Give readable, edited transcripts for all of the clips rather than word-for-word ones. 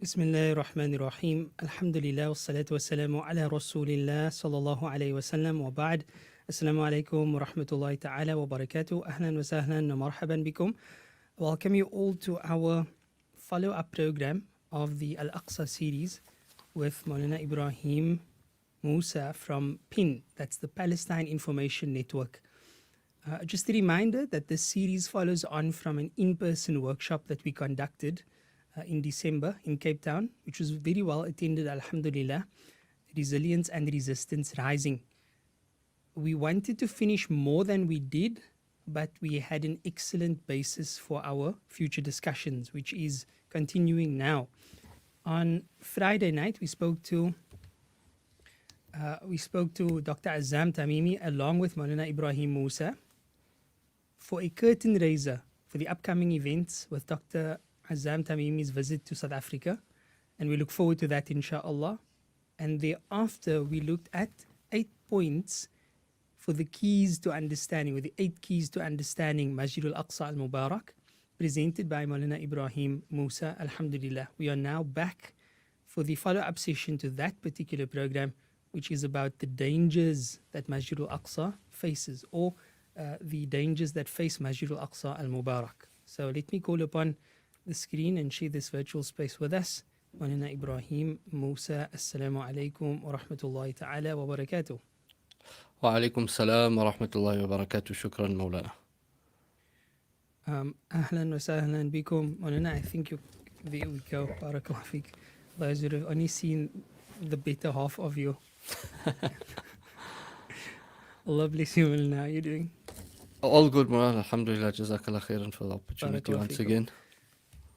Bismillahir Rahmanir Rahim. Alhamdulillah wassalatu wassalamu ala Rasulillah sallallahu alayhi wasallam wa ba'd. Assalamu alaikum wa rahmatullahi ta'ala wa barakatuh. Ahlan wa sahlan wa marhaban bikum. Welcome you all to our follow-up program of the Al-Aqsa series with Maulana Ebrahim Moosa from PIN, that's the Palestine Information Network. Just a reminder that this series follows on from an in-person workshop that we conducted in December in Cape Town, which was very well attended, alhamdulillah. Resilience and resistance rising. We wanted to finish more than we did, but we had an excellent basis for our future discussions, which is continuing now. On Friday night, we spoke to Dr. Azam Tamimi along with Maulana Ebrahim Moosa for a curtain raiser for the upcoming events with Dr. Azam Tamimi's visit to South Africa, and we look forward to that, inshallah. And thereafter, we looked at 8 points for the keys to understanding, or the 8 keys to understanding Masjid Al-Aqsa Al-Mubarak, presented by Maulana Ebrahim Moosa, alhamdulillah. We are now back for the follow-up session to that particular program, which is about the dangers that Masjid Al-Aqsa faces, or the dangers that face Masjid Al-Aqsa Al-Mubarak. So let me call upon the screen and share this virtual space with us. Maulana Ebrahim Moosa, Assalamu alaikum wa rahmatullahi ta'ala wa barakatuh. Wa alaikum salam wa rahmatullahi wa barakatuh. Shukran, Maulana. Ahlan wa sahlan bikum. Maulana, I think there we go. Barakallah feek. Those who have only seen the better half of you. Allah bless you, Maulana. How are you doing? All good, Maulana. Alhamdulillah. Jazakallah khairan for the opportunity once again.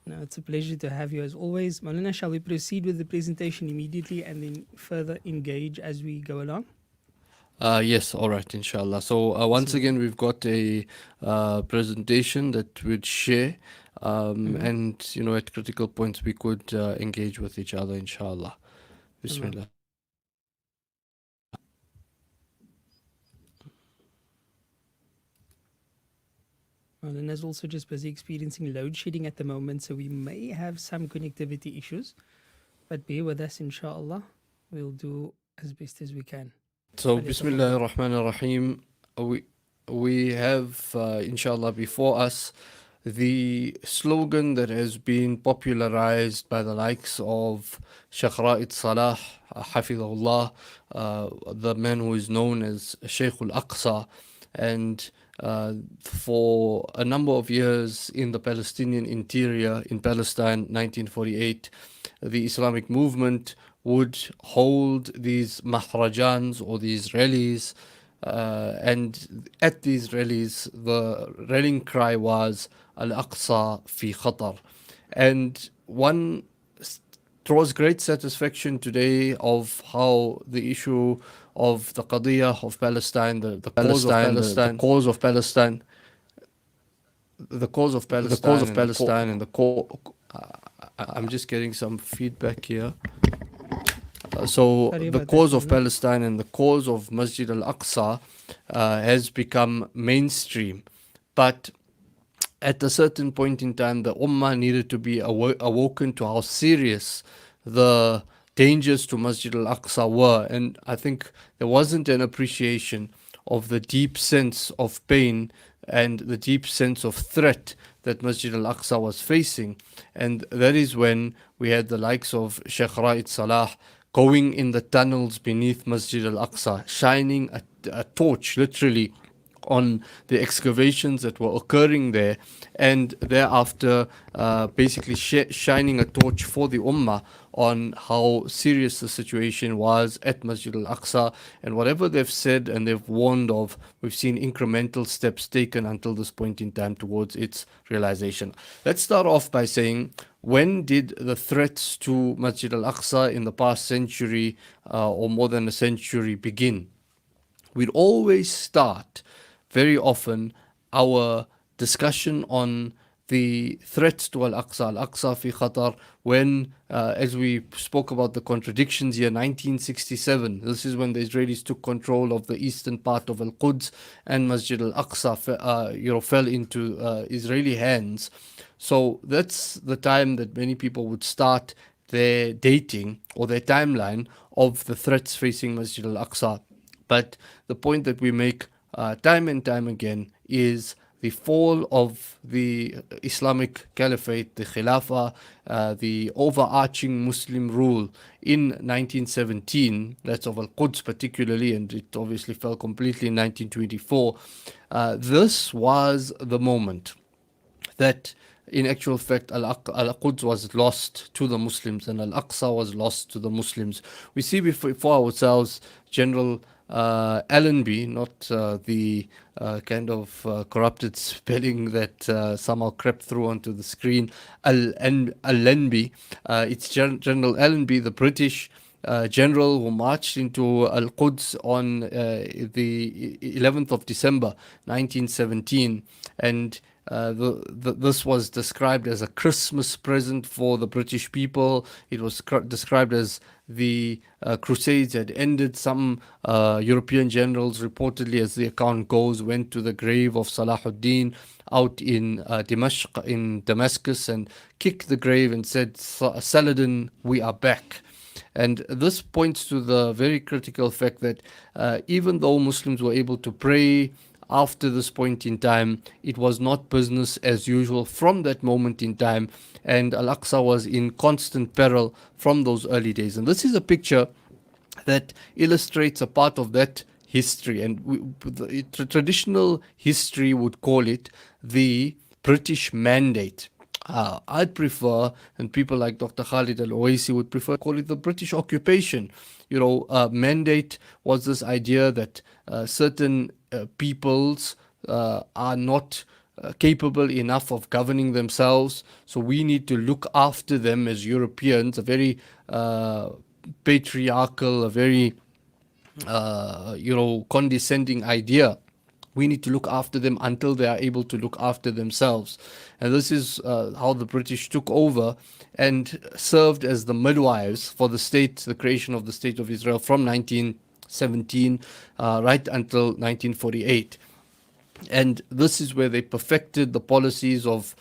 No, it's a pleasure to have you as always. Maulana, shall we proceed with the presentation immediately and then further engage as we go along? Yes, all right, inshallah. So once again, we've got a presentation that we'd share, and at critical points we could engage with each other, inshallah. Bismillah. Maulana is also just busy experiencing load shedding at the moment, so we may have some connectivity issues, but bear with us, inshallah. We'll do as best as we can. So, Bismillah ar-Rahman ar-Rahim. We have, inshallah, before us the slogan that has been popularized by the likes of Shaykh Ra'id Salah, Hafidhullah, the man who is known as Shaykh Al-Aqsa, and for a number of years in the Palestinian interior, in Palestine, 1948, the Islamic movement would hold these mahrajans, or these rallies, and at these rallies the rallying cry was Al-Aqsa fi Khatar. And one draws great satisfaction today of how the issue of the qadiyah of Palestine, the cause of Palestine, and I'm just getting some feedback here. So the cause of Palestine and the cause of Masjid Al-Aqsa has become mainstream. But at a certain point in time, the Ummah needed to be awoken to how serious the dangers to Masjid Al-Aqsa were. And I think there wasn't an appreciation of the deep sense of pain and the deep sense of threat that Masjid Al-Aqsa was facing. And that is when we had the likes of Shaykh Ra'id Salah going in the tunnels beneath Masjid Al-Aqsa, shining a torch literally on the excavations that were occurring there, and thereafter basically shining a torch for the Ummah on how serious the situation was at Masjid Al-Aqsa. And whatever they've said and they've warned of, we've seen incremental steps taken until this point in time towards its realization. Let's start off by saying, when did the threats to Masjid Al-Aqsa in the past century or more than a century begin? We'd always start very often our discussion on the threats to Al-Aqsa, Al-Aqsa fi Khatar, when, as we spoke about the contradictions here, 1967, this is when the Israelis took control of the eastern part of Al-Quds, and Masjid Al-Aqsa fell into Israeli hands. So that's the time that many people would start their dating or their timeline of the threats facing Masjid al-Aqsa. But the point that we make time and time again is the fall of the Islamic Caliphate, the Khilafah, the overarching Muslim rule in 1917, that's of Al-Quds particularly, and it obviously fell completely in 1924. This was the moment that in actual fact Al-Quds was lost to the Muslims and Al-Aqsa was lost to the Muslims. We see before ourselves General Allenby, not the kind of corrupted spelling that somehow crept through onto the screen, Allenby. It's General Allenby, the British general who marched into Al-Quds on the 11th of December 1917, and this was described as a Christmas present for the British people. It was described as the Crusades had ended. Some European generals, reportedly, as the account goes, went to the grave of Salahuddin out in Damascus, and kicked the grave and said, "Saladin, we are back." And this points to the very critical fact that even though Muslims were able to pray after this point in time, it was not business as usual from that moment in time, and Al-Aqsa was in constant peril from those early days. And this is a picture that illustrates a part of that history, and traditional history would call it the British Mandate. I'd prefer, and people like Dr. Khalid Al-Owaisi would prefer to call it the British occupation. Mandate was this idea that certain peoples are not capable enough of governing themselves, so we need to look after them as Europeans, a very patriarchal, a very condescending idea. We need to look after them until they are able to look after themselves. And this is how the British took over and served as the midwives for the state, the creation of the State of Israel from 1917 right until 1948. And this is where they perfected the policies of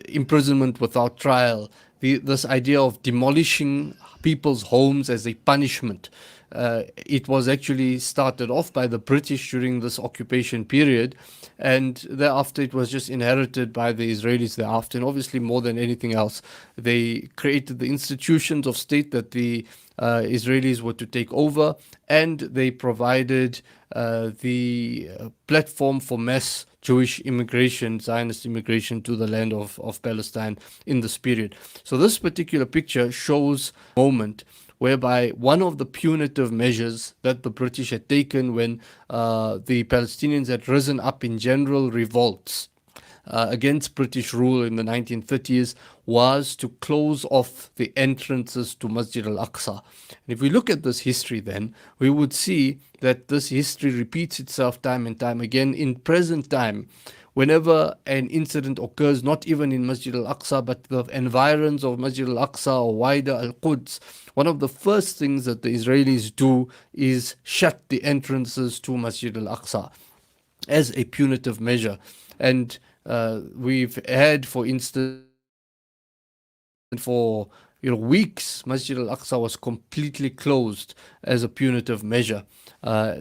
imprisonment without trial, this idea of demolishing people's homes as a punishment. It was actually started off by the British during this occupation period, and thereafter it was just inherited by the Israelis thereafter. And obviously, more than anything else, they created the institutions of state that the Israelis were to take over, and they provided the platform for mass Jewish immigration, Zionist immigration to the land of Palestine in this period. So this particular picture shows a moment whereby one of the punitive measures that the British had taken when the Palestinians had risen up in general revolts against British rule in the 1930s was to close off the entrances to Masjid al-Aqsa. And if we look at this history, then we would see that this history repeats itself time and time again in present time. Whenever an incident occurs, not even in Masjid al-Aqsa, but the environs of Masjid al-Aqsa or wider Al-Quds, one of the first things that the Israelis do is shut the entrances to Masjid al-Aqsa as a punitive measure. And we've had, for instance, for weeks, Masjid al-Aqsa was completely closed as a punitive measure.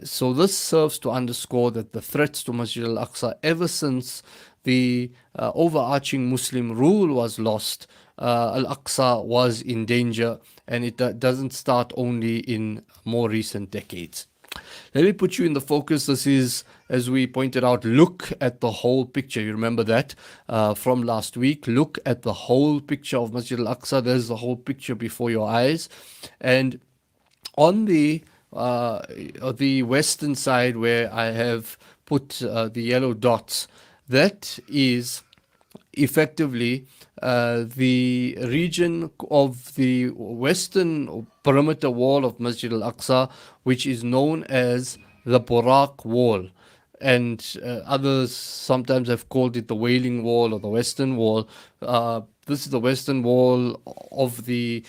So this serves to underscore that the threats to Masjid al-Aqsa, ever since the overarching Muslim rule was lost, Al-Aqsa was in danger, and it doesn't start only in more recent decades. Let me put you in the focus. This is, as we pointed out, look at the whole picture. You remember that from last week. Look at the whole picture of Masjid al-Aqsa. There's the whole picture before your eyes. And on the western side, where I have put the yellow dots, that is effectively the region of the western perimeter wall of Masjid al-Aqsa, which is known as the Buraq Wall. and others sometimes have called it the Wailing Wall or the Western Wall. This is the Western Wall of the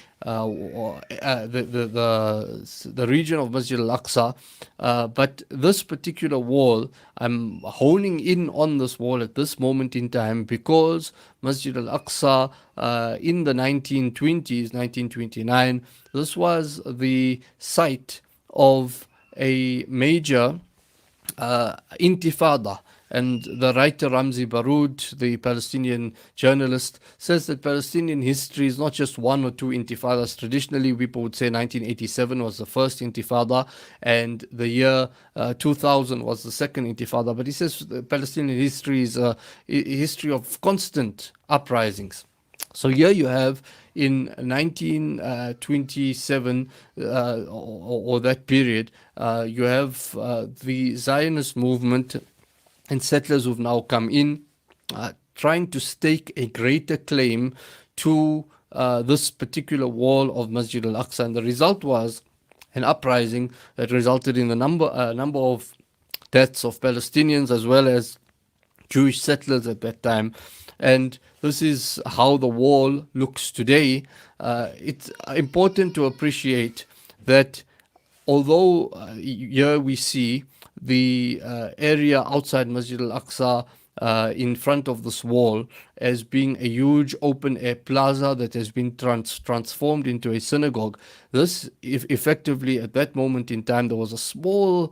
region of Masjid Al-Aqsa. But this particular wall, I'm honing in on this wall at this moment in time because Masjid Al-Aqsa in the 1920s, 1929, this was the site of a major intifada. And the writer Ramzi Baroud, the Palestinian journalist, says that Palestinian history is not just one or two intifadas. Traditionally, people would say 1987 was the first intifada and the year 2000 was the second intifada. But he says Palestinian history is a history of constant uprisings. So here you have in 1927 or that period, you have the Zionist movement and settlers who've now come in, trying to stake a greater claim to this particular wall of Masjid Al-Aqsa. And the result was an uprising that resulted in a number of deaths of Palestinians as well as Jewish settlers at that time. And this is how the wall looks today. It's important to appreciate that although here we see the area outside Masjid Al-Aqsa in front of this wall as being a huge open air plaza that has been transformed into a synagogue. This, effectively at that moment in time, there was a small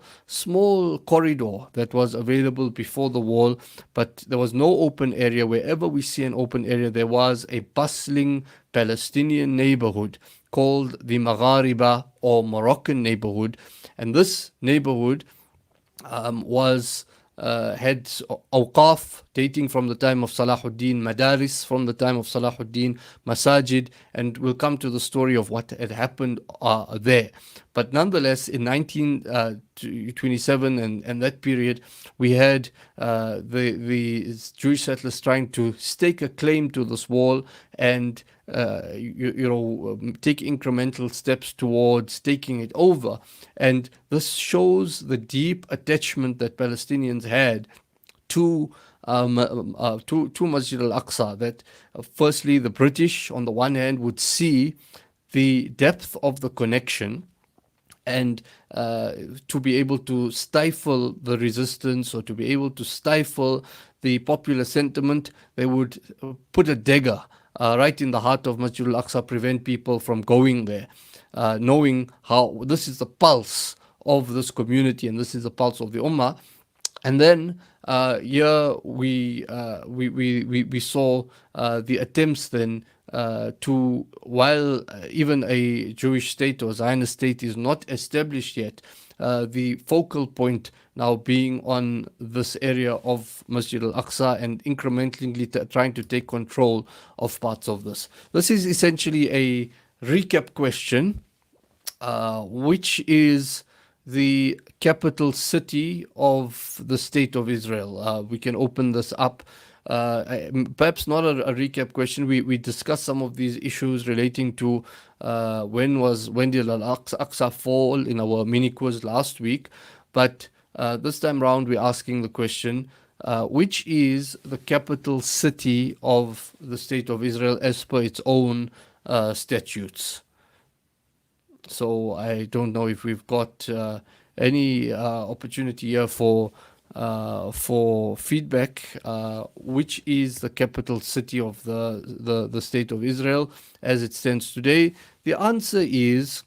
corridor that was available before the wall, but there was no open area. Wherever we see an open area, there was a bustling Palestinian neighborhood called the Maghariba or Moroccan neighborhood. And this neighborhood had awqaf dating from the time of Salahuddin, madaris from the time of Salahuddin, masajid, and we'll come to the story of what had happened there. But nonetheless, in 1927 and that period, we had the Jewish settlers trying to stake a claim to this wall and take incremental steps towards taking it over. And this shows the deep attachment that Palestinians had to Masjid Al-Aqsa. That firstly, the British on the one hand would see the depth of the connection and to be able to stifle the resistance or to be able to stifle the popular sentiment, they would put a dagger right in the heart of Masjid Al-Aqsa, prevent people from going there, knowing how this is the pulse of this community and this is the pulse of the Ummah. And then here we saw the attempts then to, while even a Jewish state or Zionist state is not established yet, the focal point now being on this area of Masjid Al-Aqsa and incrementally trying to take control of parts of this. This is essentially a recap question, which is the capital city of the State of Israel. We can open this up. Perhaps not a recap question. We discussed some of these issues relating to when did Al-Aqsa fall in our mini quiz last week. But this time round, we're asking the question, which is the capital city of the State of Israel as per its own statutes? So I don't know if we've got any opportunity here for feedback. Which is the capital city of the State of Israel as it stands today? The answer is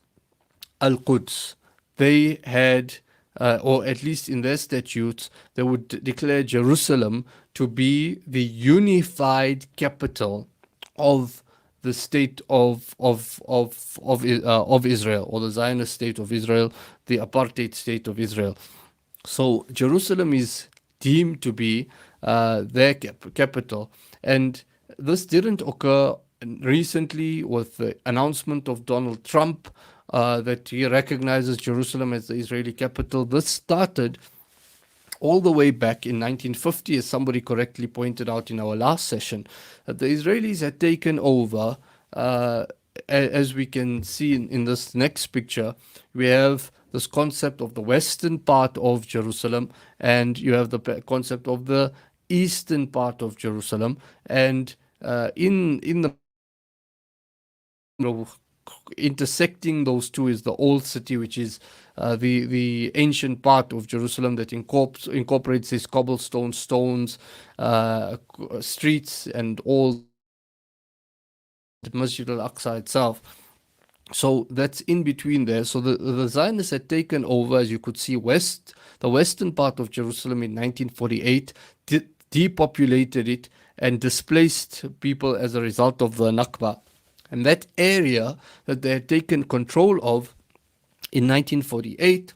Al-Quds. They had, or at least in their statutes, they would declare Jerusalem to be the unified capital of the state of Israel, or the Zionist state of Israel, the apartheid state of Israel. So Jerusalem is deemed to be their capital, and this didn't occur recently with the announcement of Donald Trump that he recognizes Jerusalem as the Israeli capital. This started all the way back in 1950, as somebody correctly pointed out in our last session, that the Israelis had taken over, as we can see in this next picture. We have this concept of the western part of Jerusalem, and you have the concept of the eastern part of Jerusalem. And in the intersecting those two is the old city, which is the ancient part of Jerusalem that incorporates these cobblestone stones, streets, and all Masjid al-Aqsa itself. So that's in between there. So the Zionists had taken over, as you could see, the western part of Jerusalem in 1948, depopulated it, and displaced people as a result of the Nakba. And that area that they had taken control of in 1948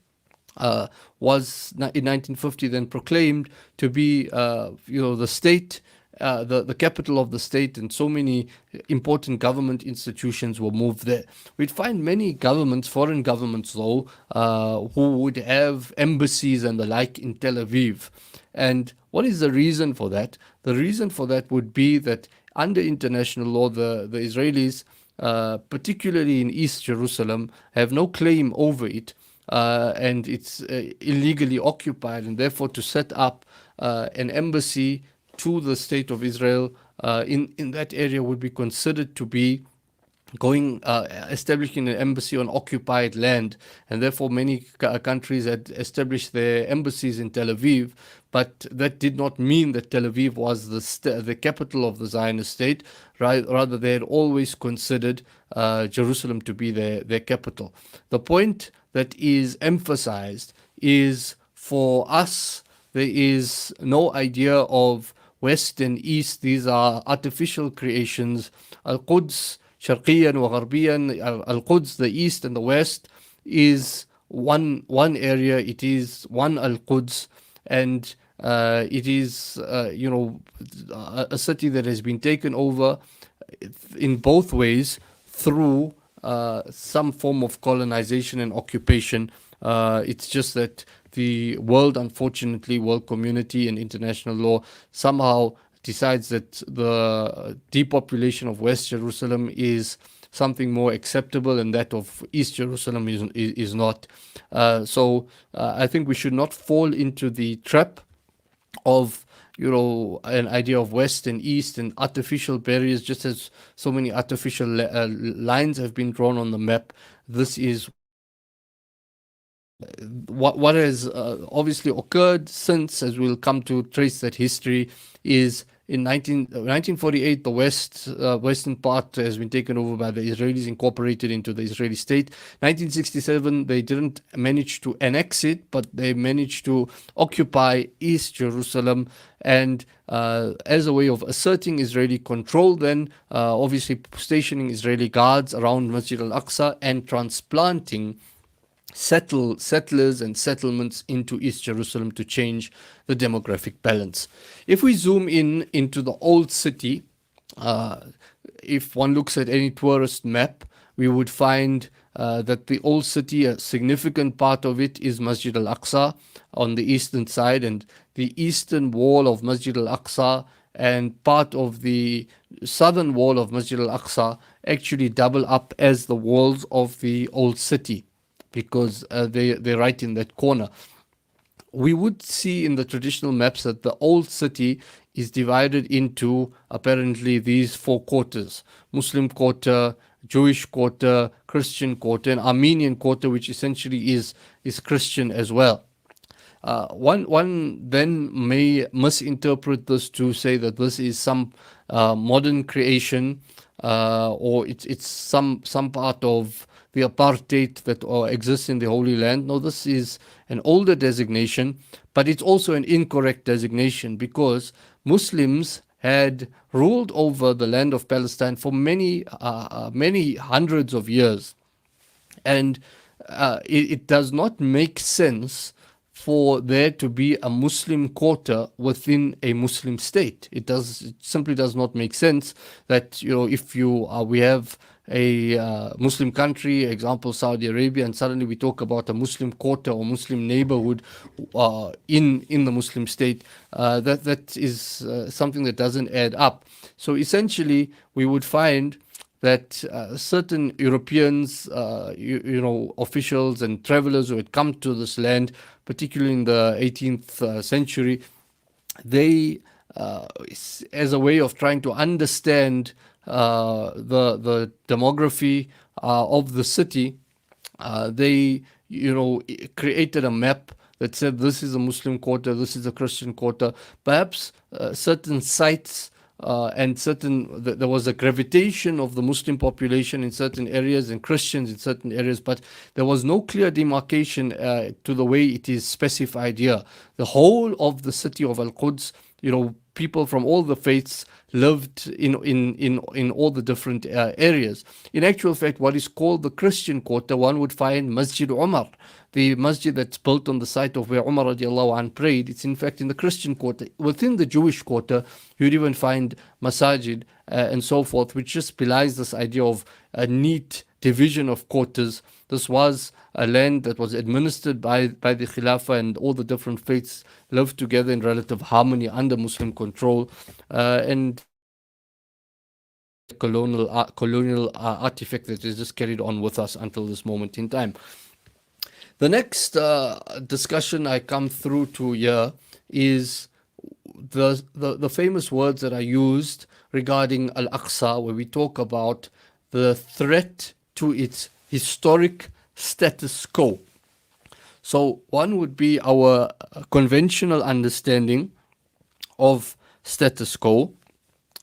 was in 1950 then proclaimed to be, the state, the capital of the state, and so many important government institutions were moved there. We'd find many governments, foreign governments though, who would have embassies and the like in Tel Aviv. And what is the reason for that? The reason for that would be that under international law, the Israelis, particularly in East Jerusalem, have no claim over it, and it's illegally occupied, and therefore to set up an embassy to the state of Israel in that area would be considered to be establishing an embassy on occupied land, and therefore many countries had established their embassies in Tel Aviv. But that did not mean that Tel Aviv was the capital of the Zionist state. Rather, they had always considered Jerusalem to be their capital. The point that is emphasized is, for us, there is no idea of West and East. These are artificial creations. Al-Quds, Sharqiyan wa Gharbiyan, Al-Quds, the East and the West, is one area. It is one Al-Quds, and it is a city that has been taken over in both ways through some form of colonization and occupation. It's just that the world, unfortunately, world community and international law somehow decides that the depopulation of West Jerusalem is something more acceptable, and that of East Jerusalem is not. So I think we should not fall into the trap of an idea of West and East and artificial barriers, just as so many artificial lines have been drawn on the map. This is what has obviously occurred since, as we'll come to trace that history, is in 1948, the western part has been taken over by the Israelis, incorporated into the Israeli state. 1967, they didn't manage to annex it, but they managed to occupy East Jerusalem. And as a way of asserting Israeli control, then obviously stationing Israeli guards around Masjid al-Aqsa and transplanting settlers and settlements into East Jerusalem to change the demographic balance. If we zoom into the old city, if one looks at any tourist map, we would find that the old city, a significant part of it is Masjid al-Aqsa on the eastern side, and the eastern wall of Masjid al-Aqsa and part of the southern wall of Masjid al-Aqsa actually double up as the walls of the old city, because they're right in that corner. We would see in the traditional maps that the old city is divided into apparently these four quarters: Muslim quarter, Jewish quarter, Christian quarter, and Armenian quarter, which essentially is Christian as well. One then may misinterpret this to say that this is some modern creation, or it's some part of the apartheid that exists in the Holy Land. No, this is an older designation, but it's also an incorrect designation, because Muslims had ruled over the land of Palestine for many hundreds of years. And it does not make sense for there to be a Muslim quarter within a Muslim state. It simply does not make sense that, if we have a Muslim country, example Saudi Arabia, and suddenly we talk about a Muslim quarter or Muslim neighborhood in the Muslim state, that is something that doesn't add up. So essentially, we would find that certain Europeans, officials and travelers who had come to this land, particularly in the 18th century, they, as a way of trying to understand the demography of the city, they, created a map that said this is a Muslim quarter, this is a Christian quarter. Perhaps certain sites and there was a gravitation of the Muslim population in certain areas and Christians in certain areas, but there was no clear demarcation to the way it is specified here. The whole of the city of Al-Quds, people from all the faiths lived in all the different areas. In actual fact, what is called the Christian quarter, one would find Masjid Umar, the masjid that's built on the site of where Umar radiallahu anh prayed. It's in fact in the Christian quarter. Within the Jewish quarter, you'd even find masajid and so forth, which just belies this idea of a neat division of quarters. This was a land that was administered by the Khilafah, and all the different faiths lived together in relative harmony under Muslim control. And colonial artifact that is just carried on with us until this moment in time. The next discussion I come through to here is the famous words that are used regarding Al-Aqsa, where we talk about the threat to its historic status quo. So one would be our conventional understanding of status quo,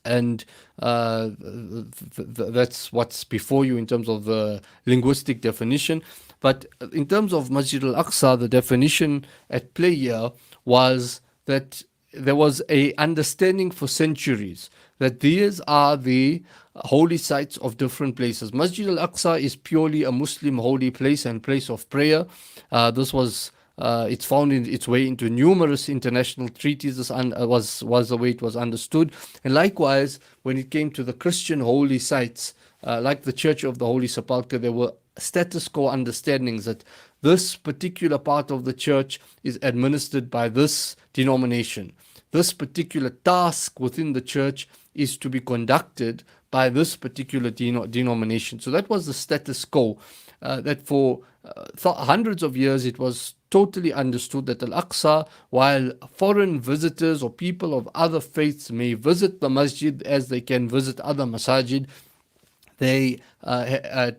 and that's what's before you in terms of the linguistic definition. But in terms of Masjid Al-Aqsa, the definition at play here was that there was a understanding for centuries that these are the holy sites of different places. Masjid Al-Aqsa is purely a Muslim holy place and place of prayer. It's found in its way into numerous international treaties, was the way it was understood. And likewise, when it came to the Christian holy sites, like the Church of the Holy Sepulchre, there were status quo understandings that this particular part of the church is administered by this denomination. This particular task within the church is to be conducted by this particular denomination. So that was the status quo, that for hundreds of years it was totally understood that Al-Aqsa, while foreign visitors or people of other faiths may visit the masjid as they can visit other masajid, they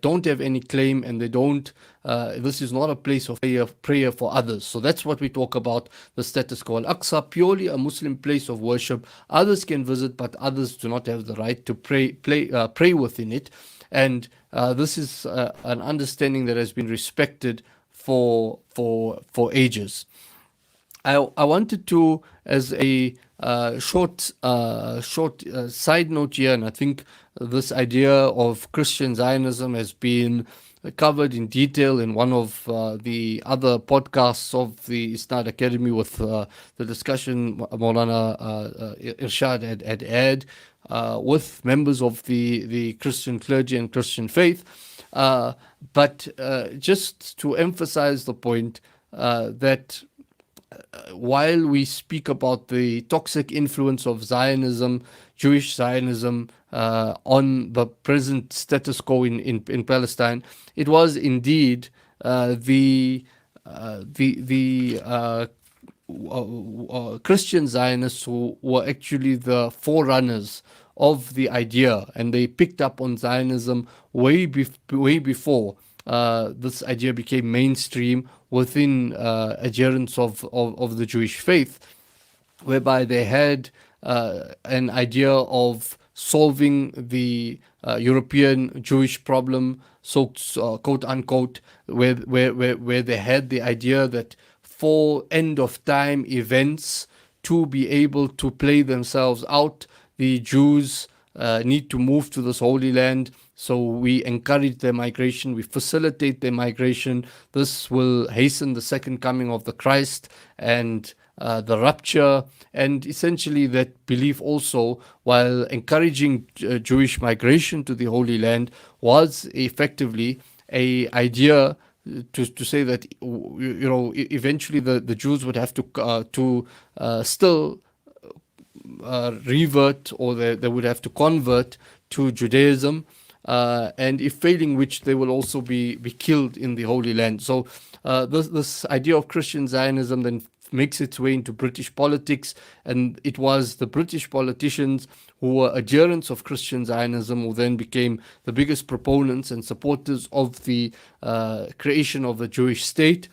don't have any claim, and they don't. This is not a place of prayer for others. So that's what we talk about, the status quo. Al-Aqsa, purely a Muslim place of worship. Others can visit, but others do not have the right to pray within it. And this is an understanding that has been respected for ages. I wanted to, as a short side note here, and I think this idea of Christian Zionism has been covered in detail in one of the other podcasts of the Isnad Academy with the discussion Maulana Irshad had had with members of the Christian clergy and Christian faith. But just to emphasize the point that while we speak about the toxic influence of Zionism, Jewish Zionism, on the present status quo in Palestine, it was indeed the Christian Zionists who were actually the forerunners of the idea, and they picked up on Zionism way before this idea became mainstream within adherents of the Jewish faith, whereby they had an idea of solving the European Jewish problem, so quote unquote, where they had the idea that for end of time events to be able to play themselves out, the Jews need to move to this holy land. So we encourage their migration, we facilitate their migration. This will hasten the second coming of the Christ and the rapture. And essentially that belief also, while encouraging Jewish migration to the Holy Land, was effectively a idea to say that eventually the Jews would have to still revert, or they would have to convert to Judaism. and if failing which, they will also be killed in the Holy Land. So this idea of Christian Zionism then makes its way into British politics, and it was the British politicians who were adherents of Christian Zionism who then became the biggest proponents and supporters of the creation of the Jewish state.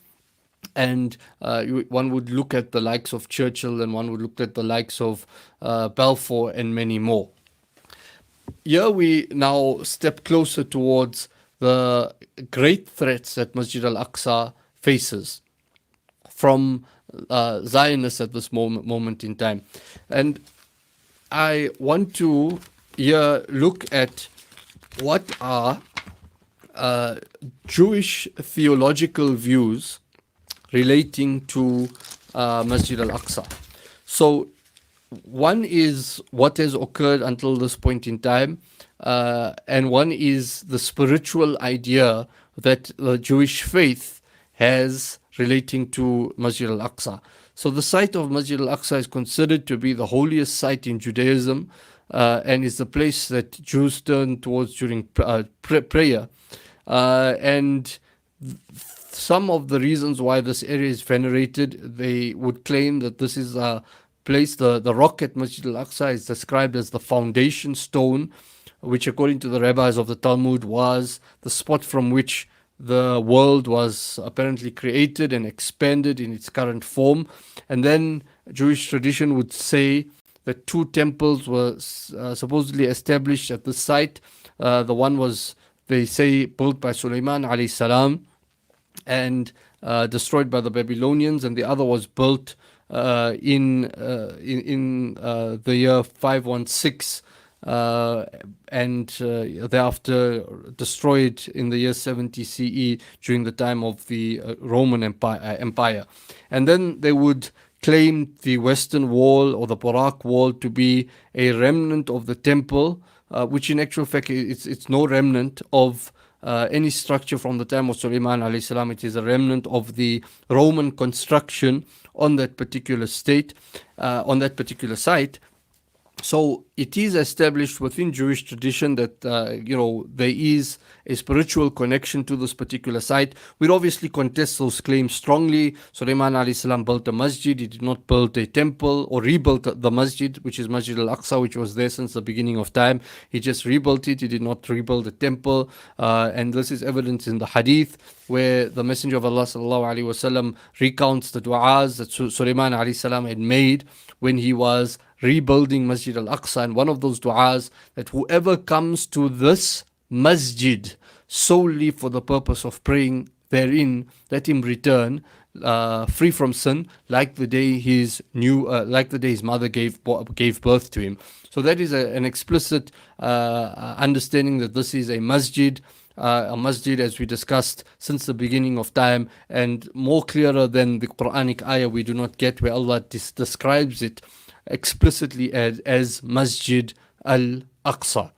And one would look at the likes of Churchill, and one would look at the likes of Balfour and many more. Here we now step closer towards the great threats that Masjid Al-Aqsa faces from Zionists at this moment in time. And I want to here look at what are Jewish theological views relating to Masjid Al-Aqsa. So one is what has occurred until this point in time, and one is the spiritual idea that the Jewish faith has relating to Masjid Al-Aqsa. So the site of Masjid Al-Aqsa is considered to be the holiest site in Judaism, and is the place that Jews turn towards during prayer. And some of the reasons why this area is venerated, they would claim that this is a place, the rock at Masjid Al-Aqsa is described as the foundation stone, which according to the rabbis of the Talmud was the spot from which the world was apparently created and expanded in its current form. And then Jewish tradition would say that two temples were supposedly established at this site. The one was, they say, built by Sulaiman alayhi salam and destroyed by the Babylonians, and the other was built in the year 516 and thereafter destroyed in the year 70 CE during the time of the Roman Empire. And then they would claim the Western Wall or the Barak Wall to be a remnant of the temple, which in actual fact it's no remnant of any structure from the time of Sulaiman alayhi salam. It is a remnant of the Roman construction on that particular state, on that particular site. So it is established within Jewish tradition that there is a spiritual connection to this particular site. We'd obviously contest those claims strongly. Sulaiman alayhi salam built a masjid. He did not build a temple or rebuilt the masjid, which is Masjid Al-Aqsa, which was there since the beginning of time. He just rebuilt it. He did not rebuild a temple. And this is evidence in the hadith where the Messenger of Allah sallallahu alaihi wasallam recounts the du'as that Sulaiman alayhi salam had made when he was rebuilding Masjid Al-Aqsa, and one of those du'as that whoever comes to this masjid solely for the purpose of praying therein, let him return free from sin, like the day his mother gave birth to him. So that is an explicit understanding that this is a masjid, as we discussed since the beginning of time, and more clearer than the Quranic ayah we do not get, where Allah describes it explicitly as Masjid Al-Aqsa.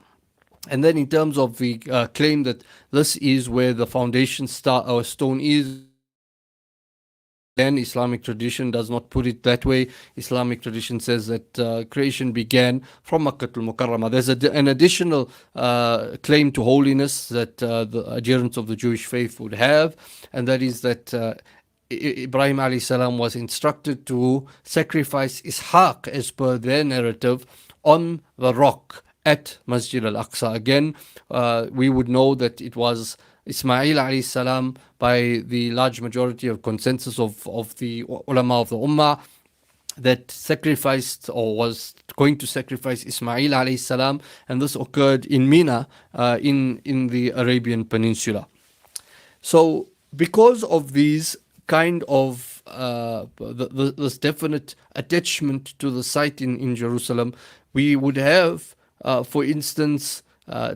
And then in terms of the claim that this is where the foundation stone is, then Islamic tradition does not put it that way. Islamic tradition says that creation began from Makkah al-Mukarramah. There's an additional claim to holiness that the adherents of the Jewish faith would have, and that is that Ebrahim alayhi salam was instructed to sacrifice Ishaq, as per their narrative, on the rock at Masjid Al-Aqsa. Again, we would know that it was Ismail alayhi salam, by the large majority of consensus of the ulama of the ummah, that sacrificed or was going to sacrifice Ismail alayhi salam, and this occurred in Mina in the Arabian Peninsula. So because of these kind of this definite attachment to the site in Jerusalem, we would have, for instance,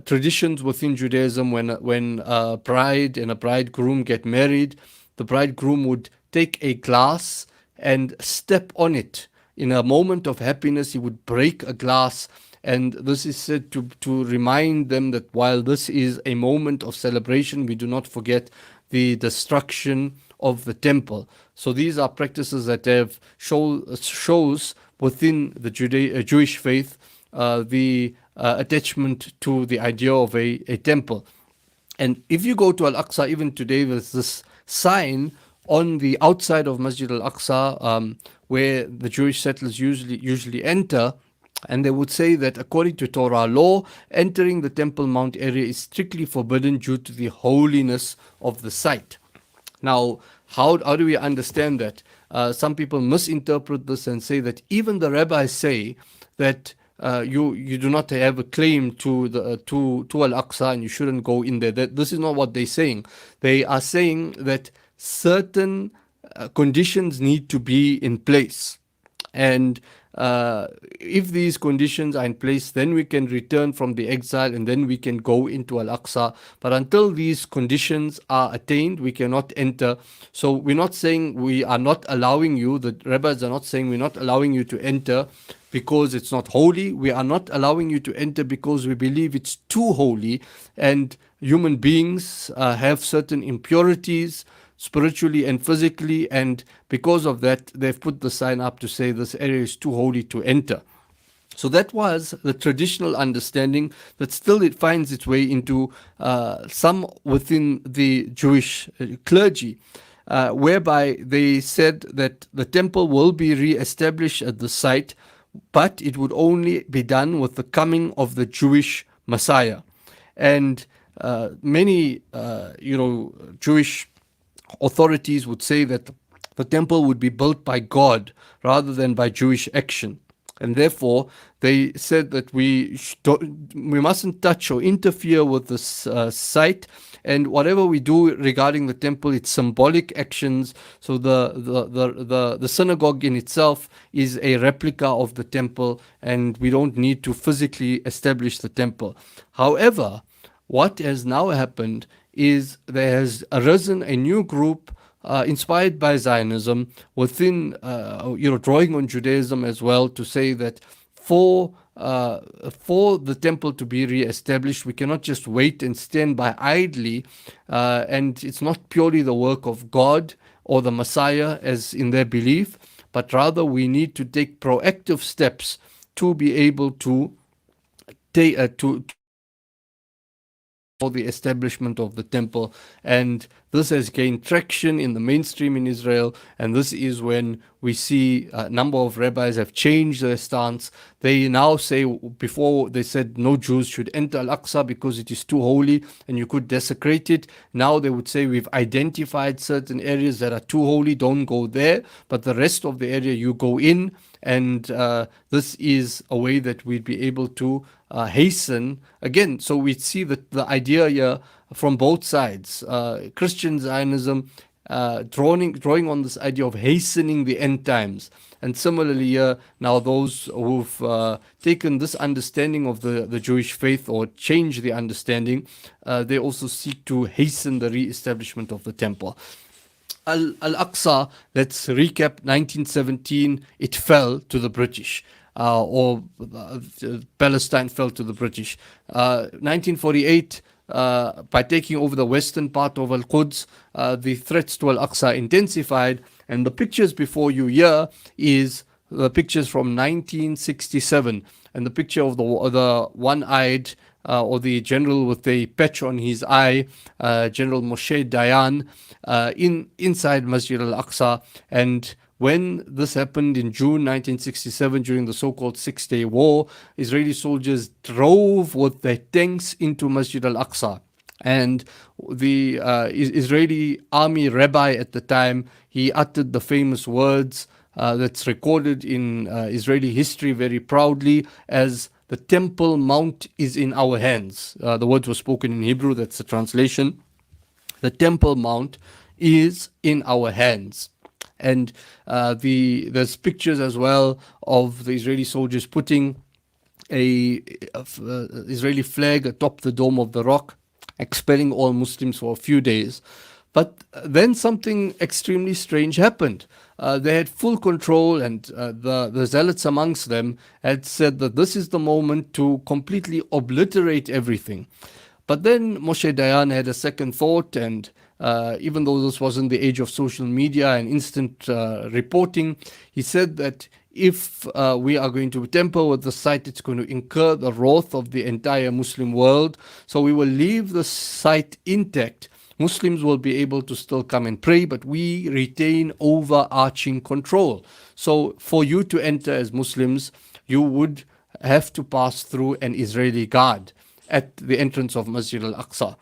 traditions within Judaism when a bride and a bridegroom get married, the bridegroom would take a glass and step on it. In a moment of happiness, he would break a glass, and this is said to remind them that while this is a moment of celebration, we do not forget the destruction of the temple. So these are practices that have shows within the Jewish faith the attachment to the idea of a temple. And if you go to Al-Aqsa, even today, there's this sign on the outside of Masjid Al-Aqsa, where the Jewish settlers usually enter, and they would say that according to Torah law, entering the Temple Mount area is strictly forbidden due to the holiness of the site. Now, how do we understand that? Some people misinterpret this and say that even the rabbis say that you do not have a claim to Al-Aqsa and you shouldn't go in there. This is not what they're saying. They are saying that certain conditions need to be in place, and if these conditions are in place, then we can return from the exile and then we can go into Al-Aqsa. But until these conditions are attained, we cannot enter. So we're not saying we are not allowing you, the rabbis are not saying we're not allowing you to enter because it's not holy. We are not allowing you to enter because we believe it's too holy, and human beings have certain impurities spiritually and physically, and because of that they've put the sign up to say this area is too holy to enter. So that was the traditional understanding that still it finds its way into some within the Jewish clergy, whereby they said that the temple will be re-established at the site, but it would only be done with the coming of the Jewish Messiah. And many Jewish authorities would say that the temple would be built by God rather than by Jewish action. And therefore, they said that we mustn't touch or interfere with this site, and whatever we do regarding the temple, it's symbolic actions. So the synagogue in itself is a replica of the temple, and we don't need to physically establish the temple. However, what has now happened is there has arisen a new group inspired by Zionism within, drawing on Judaism as well, to say that for the temple to be re-established, we cannot just wait and stand by idly, and it's not purely the work of God or the Messiah as in their belief, but rather we need to take proactive steps to be able to for the establishment of the temple. And this has gained traction in the mainstream in Israel, and this is when we see a number of rabbis have changed their stance. They now say, before they said no Jews should enter Al-Aqsa because it is too holy and you could desecrate it. Now they would say we've identified certain areas that are too holy, don't go there, but the rest of the area you go in. And this is a way that we'd be able to hasten again. So we see that the idea here from both sides, Christian Zionism drawing on this idea of hastening the end times, and similarly here now those who've taken this understanding of the Jewish faith or change the understanding, they also seek to hasten the re-establishment of the temple. Al-Aqsa, let's recap, 1917, it fell to the British, Palestine fell to the British. 1948, by taking over the western part of Al-Quds, the threats to Al-Aqsa intensified, and the pictures before you here is the pictures from 1967, and the picture of the one-eyed or the general with a patch on his eye, General Moshe Dayan, inside Masjid Al-Aqsa. And when this happened in June 1967, during the so-called Six-Day War, Israeli soldiers drove with their tanks into Masjid Al-Aqsa. And the Israeli army rabbi at the time, he uttered the famous words that's recorded in Israeli history very proudly as "The Temple Mount is in our hands." The words were spoken in Hebrew, that's the translation. The Temple Mount is in our hands. And there's pictures as well of the Israeli soldiers putting a Israeli flag atop the Dome of the Rock, expelling all Muslims for a few days. But then something extremely strange happened. They had full control, and the zealots amongst them had said that this is the moment to completely obliterate everything. But then Moshe Dayan had a second thought, and even though this wasn't the age of social media and instant reporting, he said that if we are going to tamper with the site, it's going to incur the wrath of the entire Muslim world. So we will leave the site intact. Muslims will be able to still come and pray, but we retain overarching control. So for you to enter as Muslims, you would have to pass through an Israeli guard at the entrance of Masjid Al-Aqsa.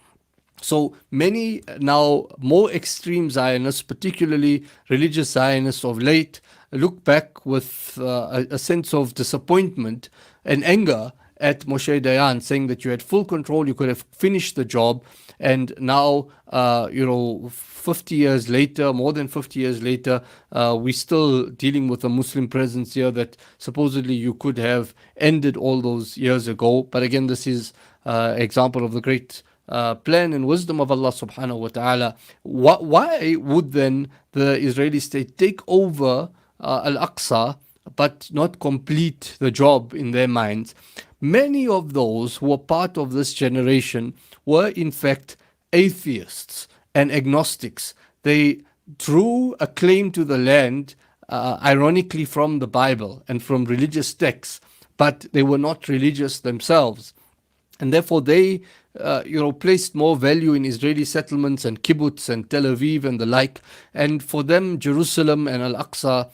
So many now more extreme Zionists, particularly religious Zionists of late, look back with a sense of disappointment and anger at Moshe Dayan, saying that you had full control, you could have finished the job, and now, 50 years later, more than 50 years later, we're still dealing with a Muslim presence here that supposedly you could have ended all those years ago. But again, this is example of the great plan and wisdom of Allah subhanahu wa ta'ala. Why would then the Israeli state take over Al-Aqsa but not complete the job in their minds? Many of those who were part of this generation were in fact atheists and agnostics. They drew a claim to the land, ironically from the Bible and from religious texts, but they were not religious themselves. And therefore they placed more value in Israeli settlements and kibbutz and Tel Aviv and the like. And for them, Jerusalem and Al-Aqsa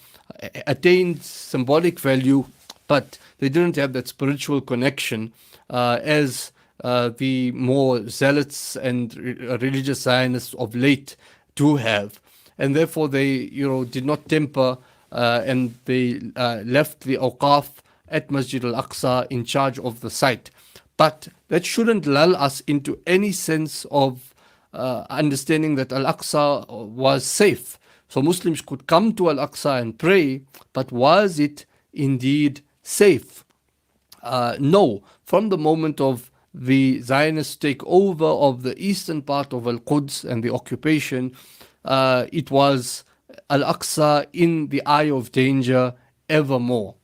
attained symbolic value, but they didn't have that spiritual connection as the more zealots and religious Zionists of late do have. And therefore they did not temper and they left the awqaf at Masjid Al-Aqsa in charge of the site. But that shouldn't lull us into any sense of understanding that Al-Aqsa was safe. So Muslims could come to Al-Aqsa and pray, but was it indeed safe? No. From the moment of the Zionist takeover of the eastern part of Al-Quds and the occupation, it was Al-Aqsa in the eye of danger evermore.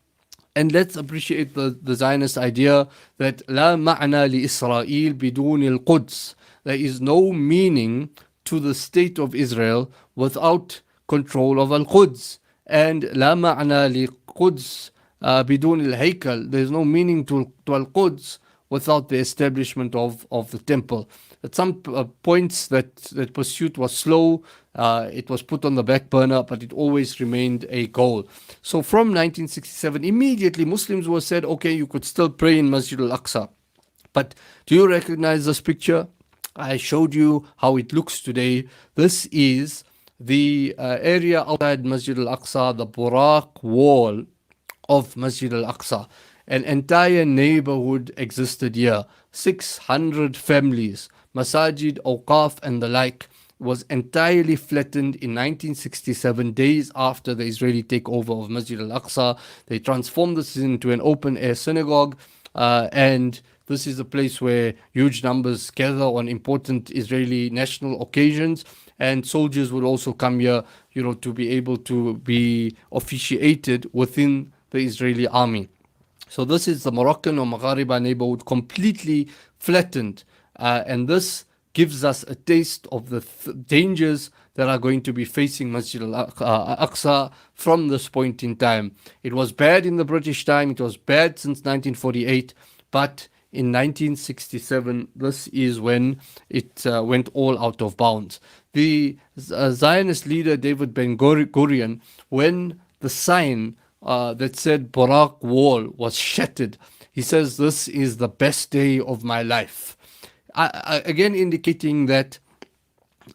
And let's appreciate the Zionist idea that لا معنى لإسرائيل بدون القدس. There is no meaning to the state of Israel without control of Al-Quds. And لا معنى لقدس بدون الهيكل. There is no meaning to Al-Quds without the establishment of the temple. At some points that pursuit was slow, it was put on the back burner, but it always remained a goal. So from 1967, immediately Muslims were said, okay, you could still pray in Masjid Al-Aqsa. But do you recognize this picture? I showed you how it looks today. This is the area outside Masjid Al-Aqsa, the Buraq wall of Masjid Al-Aqsa. An entire neighborhood existed here. 600 families, masajid, awqaf and the like, was entirely flattened in 1967, days after the Israeli takeover of Masjid Al-Aqsa. They transformed this into an open-air synagogue, and this is a place where huge numbers gather on important Israeli national occasions, and soldiers would also come here, to be able to be officiated within the Israeli army. So this is the Moroccan or Maghariba neighborhood completely flattened, and this gives us a taste of the dangers that are going to be facing Masjid Al-Aqsa from this point in time. It was bad in the British time, it was bad since 1948, but in 1967, this is when it went all out of bounds. The Zionist leader David Ben-Gurion, when the sign that said Buraq wall was shattered, he says, this is the best day of my life. Again indicating that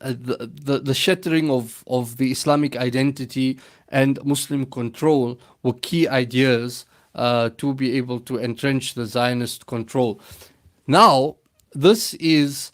the shattering of the Islamic identity and Muslim control were key ideas to be able to entrench the Zionist control. Now, this is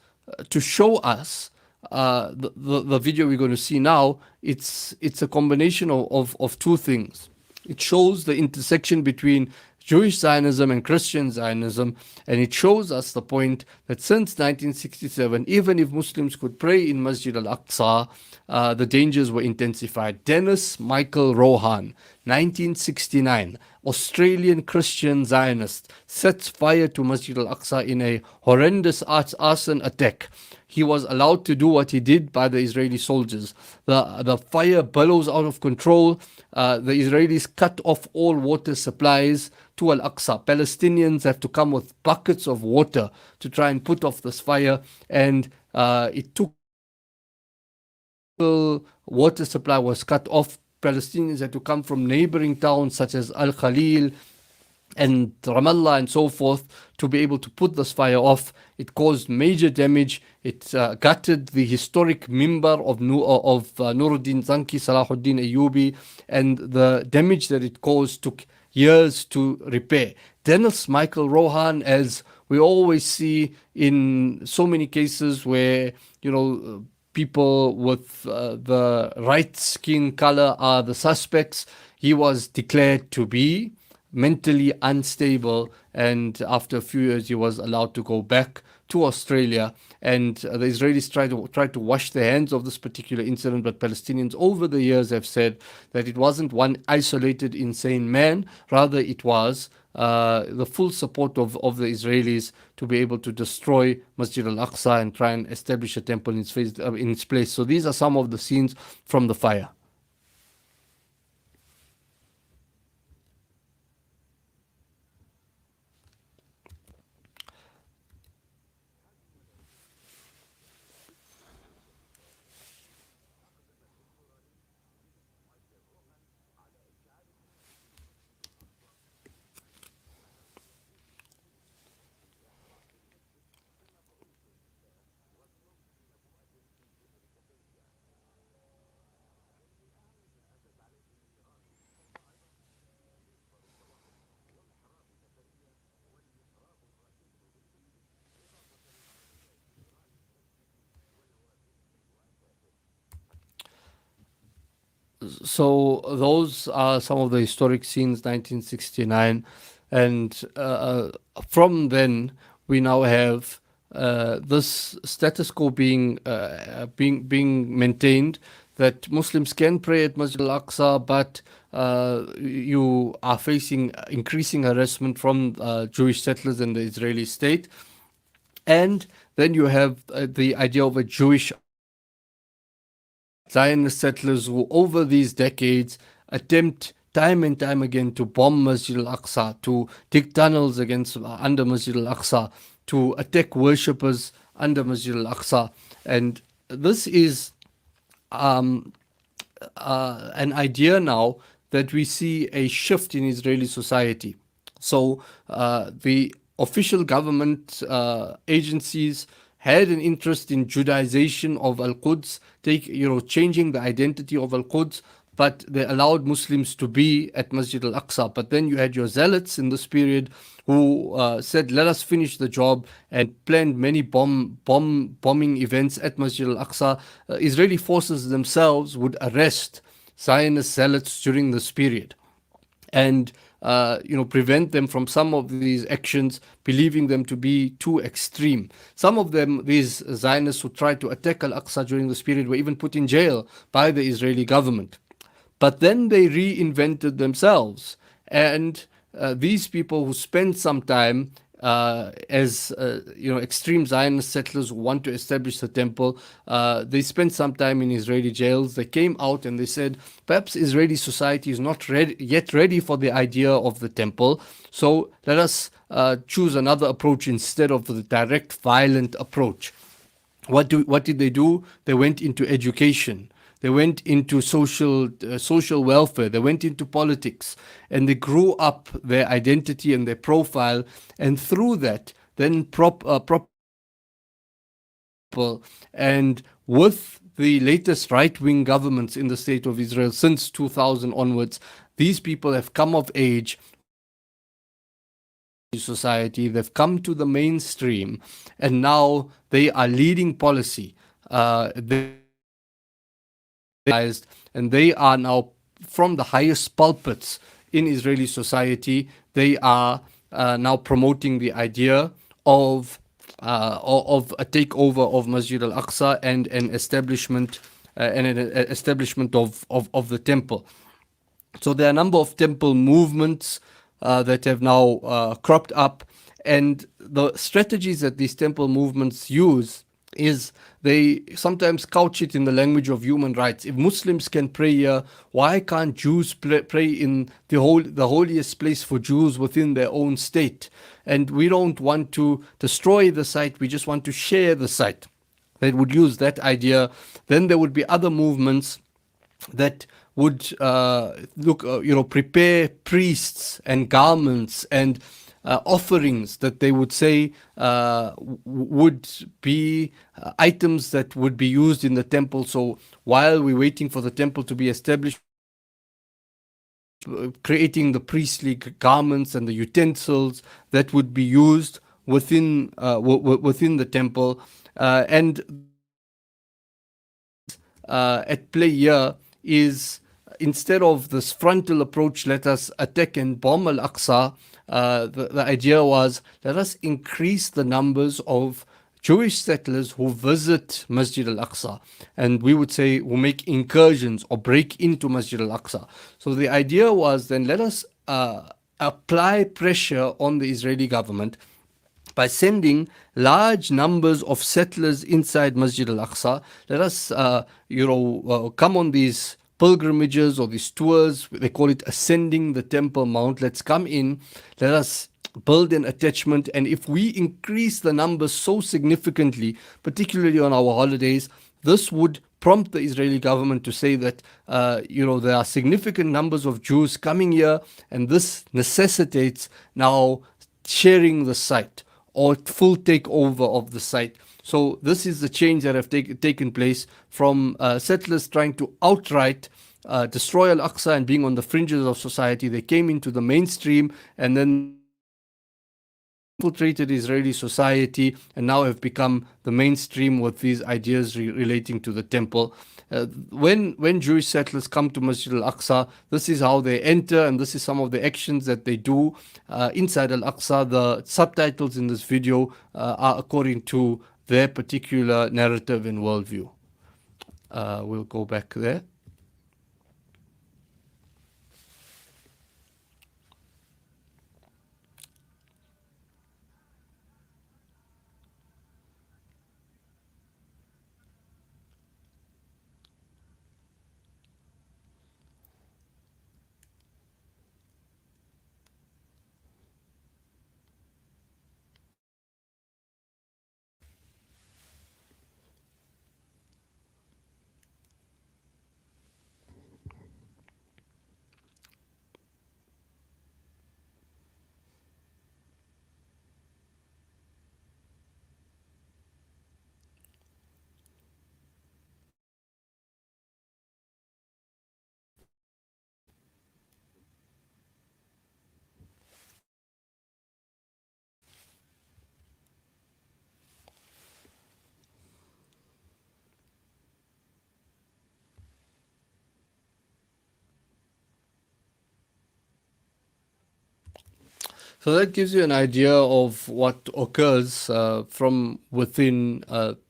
to show us the video we're going to see now. It's a combination of two things. It shows the intersection between Jewish Zionism and Christian Zionism, and it shows us the point that since 1967, even if Muslims could pray in Masjid Al-Aqsa, the dangers were intensified. Dennis Michael Rohan, 1969, Australian Christian Zionist, sets fire to Masjid Al-Aqsa in a horrendous arson attack. he was allowed to do what he did by the Israeli soldiers. The fire bellows out of control. The Israelis cut off all water supplies to Al-Aqsa. Palestinians have to come with buckets of water to try and put off this fire, and it took water supply was cut off. Palestinians had to come from neighboring towns such as Al-Khalil and Ramallah and so forth to be able to put this fire off. It caused major damage. It gutted the historic mimbar of Nuruddin Zanki, Salahuddin Ayyubi, and the damage that it caused took years to repair. Dennis Michael Rohan, as we always see in so many cases where, people with the right skin color are the suspects, he was declared to be mentally unstable, and after a few years he was allowed to go back to Australia. And the Israelis tried to wash their hands of this particular incident, but Palestinians over the years have said that it wasn't one isolated insane man, rather it was the full support of the Israelis to be able to destroy Masjid Al-Aqsa and try and establish a temple in its place. So these are some of the scenes from the fire. So those are some of the historic scenes, 1969, and from then we now have this status quo being maintained, that Muslims can pray at Masjid Al-Aqsa, but you are facing increasing harassment from Jewish settlers in the Israeli state. And then you have the idea of a Jewish Zionist settlers who over these decades attempt time and time again to bomb Masjid Al-Aqsa, to dig tunnels under Masjid Al-Aqsa, to attack worshippers under Masjid Al-Aqsa. And this is an idea now that we see a shift in Israeli society. So the official government agencies had an interest in Judaization of Al-Quds, changing the identity of Al-Quds, but they allowed Muslims to be at Masjid Al-Aqsa. But then you had your zealots in this period who said, let us finish the job, and planned many bombing events at Masjid Al-Aqsa. Israeli forces themselves would arrest Zionist zealots during this period and prevent them from some of these actions, believing them to be too extreme. Some of them, these Zionists who tried to attack Al-Aqsa during this period, were even put in jail by the Israeli government. But then they reinvented themselves, and these people who spent some time as extreme Zionist settlers who want to establish the temple, they spent some time in Israeli jails. They came out and they said, perhaps Israeli society is not yet ready for the idea of the temple, so let us choose another approach instead of the direct violent approach. What did they do? They went into education. They went into social welfare. They went into politics, and they grew up their identity and their profile. And through that, then and with the latest right-wing governments in the state of Israel since 2000 onwards, these people have come of age. Society, they've come to the mainstream, and now they are leading policy. And they are now from the highest pulpits in Israeli society. They are now promoting the idea of a takeover of Masjid Al-Aqsa and an establishment of the temple. So there are a number of temple movements that have now cropped up, and the strategies that these temple movements use is they sometimes couch it in the language of human rights. If Muslims can pray here, why can't Jews pray in the holiest place for Jews within their own state? And we don't want to destroy the site, we just want to share the site. They would use that idea. Then there would be other movements that would prepare priests and garments and offerings that they would say would be items that would be used in the temple. So while we're waiting for the temple to be established, creating the priestly garments and the utensils that would be used within the temple, and at play here is, instead of this frontal approach, let us attack and bomb Al-Aqsa, the idea was, let us increase the numbers of Jewish settlers who visit Masjid Al-Aqsa, and we would say who make incursions or break into Masjid Al-Aqsa. So the idea was, then let us apply pressure on the Israeli government by sending large numbers of settlers inside Masjid Al-Aqsa. Let us come on these pilgrimages or these tours. They call it ascending the Temple Mount. Let's come in, let us build an attachment, and if we increase the numbers so significantly, particularly on our holidays, this would prompt the Israeli government to say that there are significant numbers of Jews coming here, and this necessitates now sharing the site or full takeover of the site. So this is the change that have taken place from settlers trying to outright destroy Al-Aqsa and being on the fringes of society. They came into the mainstream and then infiltrated Israeli society and now have become the mainstream with these ideas relating to the temple. When Jewish settlers come to Masjid Al-Aqsa, this is how they enter, and this is some of the actions that they do inside Al-Aqsa. The subtitles in this video are according to their particular narrative and worldview. We'll go back there. So that gives you an idea of what occurs from within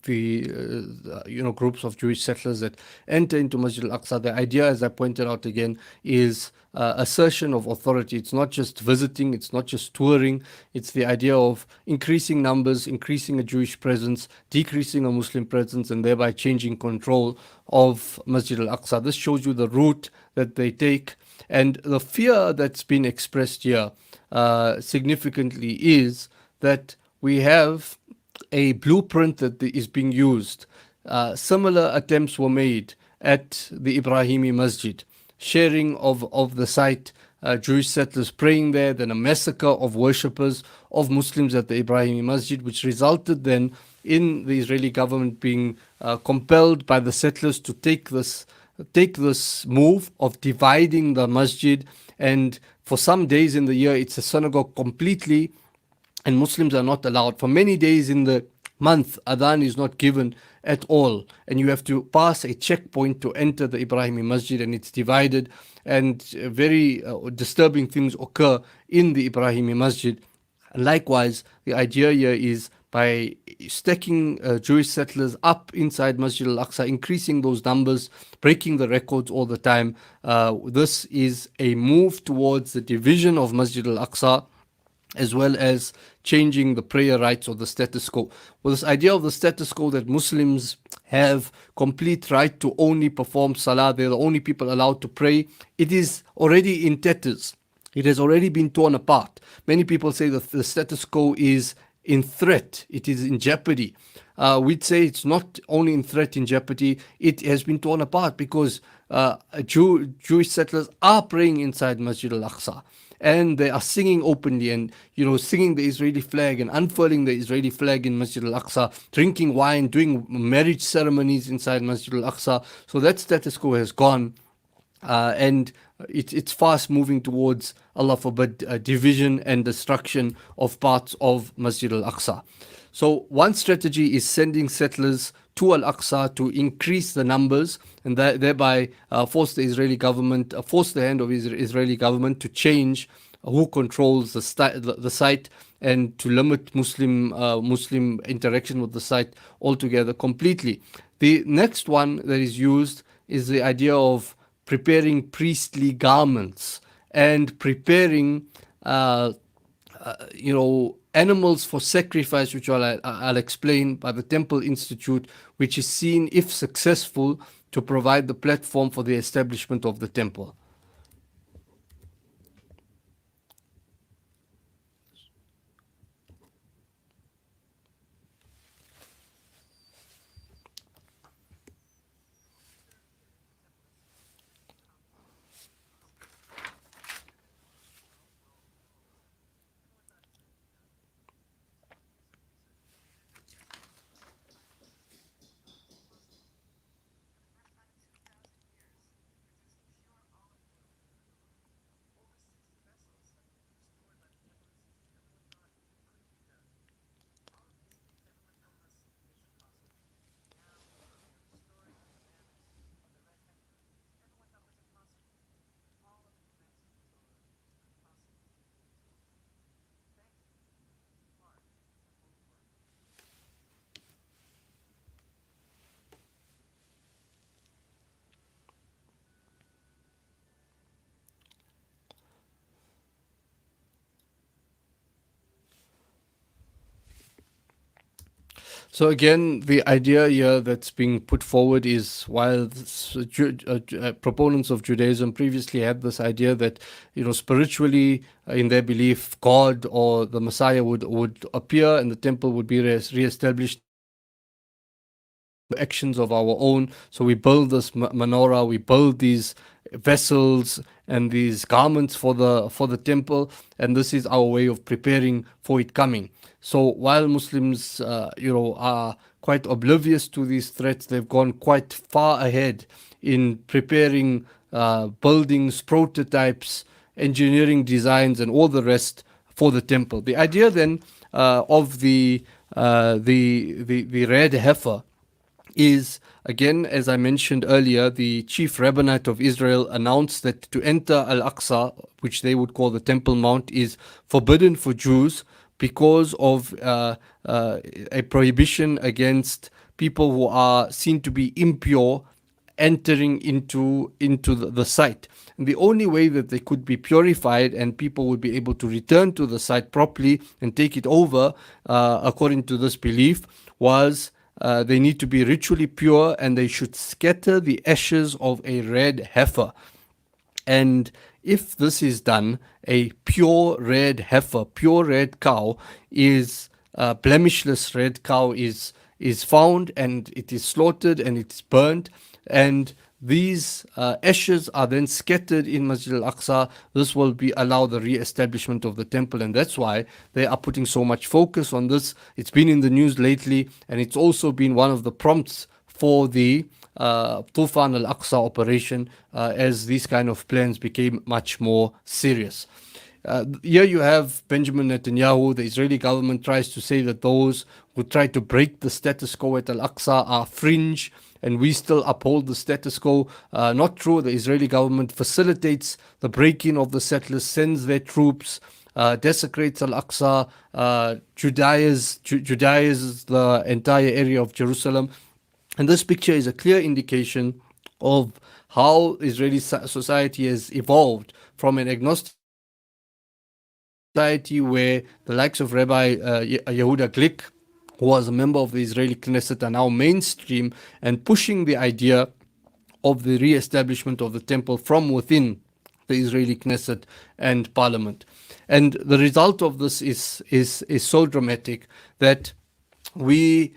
the groups of Jewish settlers that enter into Masjid Al-Aqsa. The idea, as I pointed out again, is assertion of authority. It's not just visiting, it's not just touring, it's the idea of increasing numbers, increasing a Jewish presence, decreasing a Muslim presence, and thereby changing control of Masjid Al-Aqsa. This shows you the route that they take, and the fear that's been expressed here significantly is that we have a blueprint that is being used. Similar attempts were made at the Ibrahimi Masjid, sharing of the site, Jewish settlers praying there, then a massacre of worshippers of Muslims at the Ibrahimi Masjid, which resulted then in the Israeli government being compelled by the settlers to take this move of dividing the masjid, and for some days in the year it's a synagogue completely and Muslims are not allowed. For many days in the month, adhan is not given at all, and you have to pass a checkpoint to enter the Ibrahimi Masjid, and it's divided, and very disturbing things occur in the Ibrahimi Masjid. Likewise, the idea here is by stacking Jewish settlers up inside Masjid Al-Aqsa, increasing those numbers, breaking the records all the time. This is a move towards the division of Masjid Al-Aqsa, as well as changing the prayer rights or the status quo. Well, this idea of the status quo that Muslims have complete right to only perform salah, they're the only people allowed to pray, it is already in tatters. It has already been torn apart. Many people say that the status quo is in threat, it is in jeopardy. We'd say it's not only in threat, in jeopardy, it has been torn apart because Jewish settlers are praying inside Masjid al-Aqsa, and they are singing openly and singing the Israeli flag and unfurling the Israeli flag in Masjid al-Aqsa, drinking wine, doing marriage ceremonies inside Masjid al-Aqsa. So that status quo has gone, and it's fast moving towards, Allah forbid, division and destruction of parts of Masjid al-Aqsa. So one strategy is sending settlers to Al-Aqsa to increase the numbers and thereby force the Israeli government, force the hand of Israeli government to change who controls the site, and to limit Muslim interaction with the site altogether completely. The next one that is used is the idea of preparing priestly garments and preparing animals for sacrifice, which I'll explain, by the Temple Institute, which is seen, if successful, to provide the platform for the establishment of the temple. So again, the idea here that's being put forward is, while proponents of Judaism previously had this idea that, spiritually, in their belief, God or the Messiah would appear and the temple would be re-established, actions of our own. So we build this menorah, we build these vessels and these garments for the temple, and this is our way of preparing for it coming. So while Muslims are quite oblivious to these threats, they've gone quite far ahead in preparing buildings, prototypes, engineering designs, and all the rest for the temple. The idea then of the red heifer is, again, as I mentioned earlier, the chief rabbinate of Israel announced that to enter Al-Aqsa, which they would call the Temple Mount, is forbidden for Jews because of a prohibition against people who are seen to be impure entering into the site. And the only way that they could be purified and people would be able to return to the site properly and take it over, according to this belief, was they need to be ritually pure, and they should scatter the ashes of a red heifer. And if this is done, a pure red heifer, pure red cow, is blemishless red cow is found, and it is slaughtered and it's burnt, and these ashes are then scattered in Masjid al-Aqsa. This will allow the re-establishment of the temple, and that's why they are putting so much focus on this. It's been in the news lately, and it's also been one of the prompts for the Tufan al-Aqsa operation, as these kind of plans became much more serious. Here you have Benjamin Netanyahu. The Israeli government tries to say that those who try to break the status quo at Al-Aqsa are fringe, and we still uphold the status quo. Not true. The Israeli government facilitates the break-in of the settlers, sends their troops, desecrates Al-Aqsa, Judaizes the entire area of Jerusalem. And this picture is a clear indication of how Israeli society has evolved from an agnostic society where the likes of Rabbi Yehuda Glick, who was a member of the Israeli Knesset, are now mainstream and pushing the idea of the re-establishment of the temple from within the Israeli Knesset and Parliament. And the result of this is so dramatic that we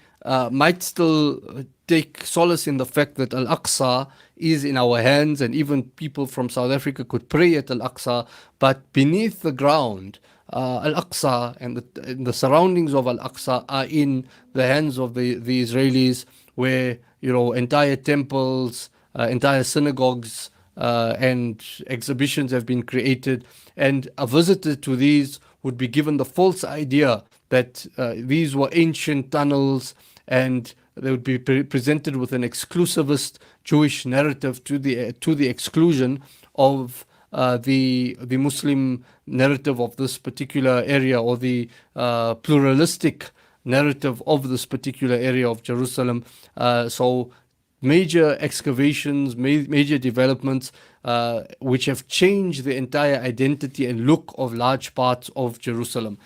might still take solace in the fact that Al-Aqsa is in our hands, and even people from South Africa could pray at Al-Aqsa, but beneath the ground, Al-Aqsa and the surroundings of Al-Aqsa are in the hands of the Israelis, where entire temples, entire synagogues and exhibitions have been created, and a visitor to these would be given the false idea that these were ancient tunnels, and they would be presented with an exclusivist Jewish narrative to the exclusion of the Muslim narrative of this particular area, or the pluralistic narrative of this particular area of Jerusalem. So major excavations, major developments, which have changed the entire identity and look of large parts of Jerusalem.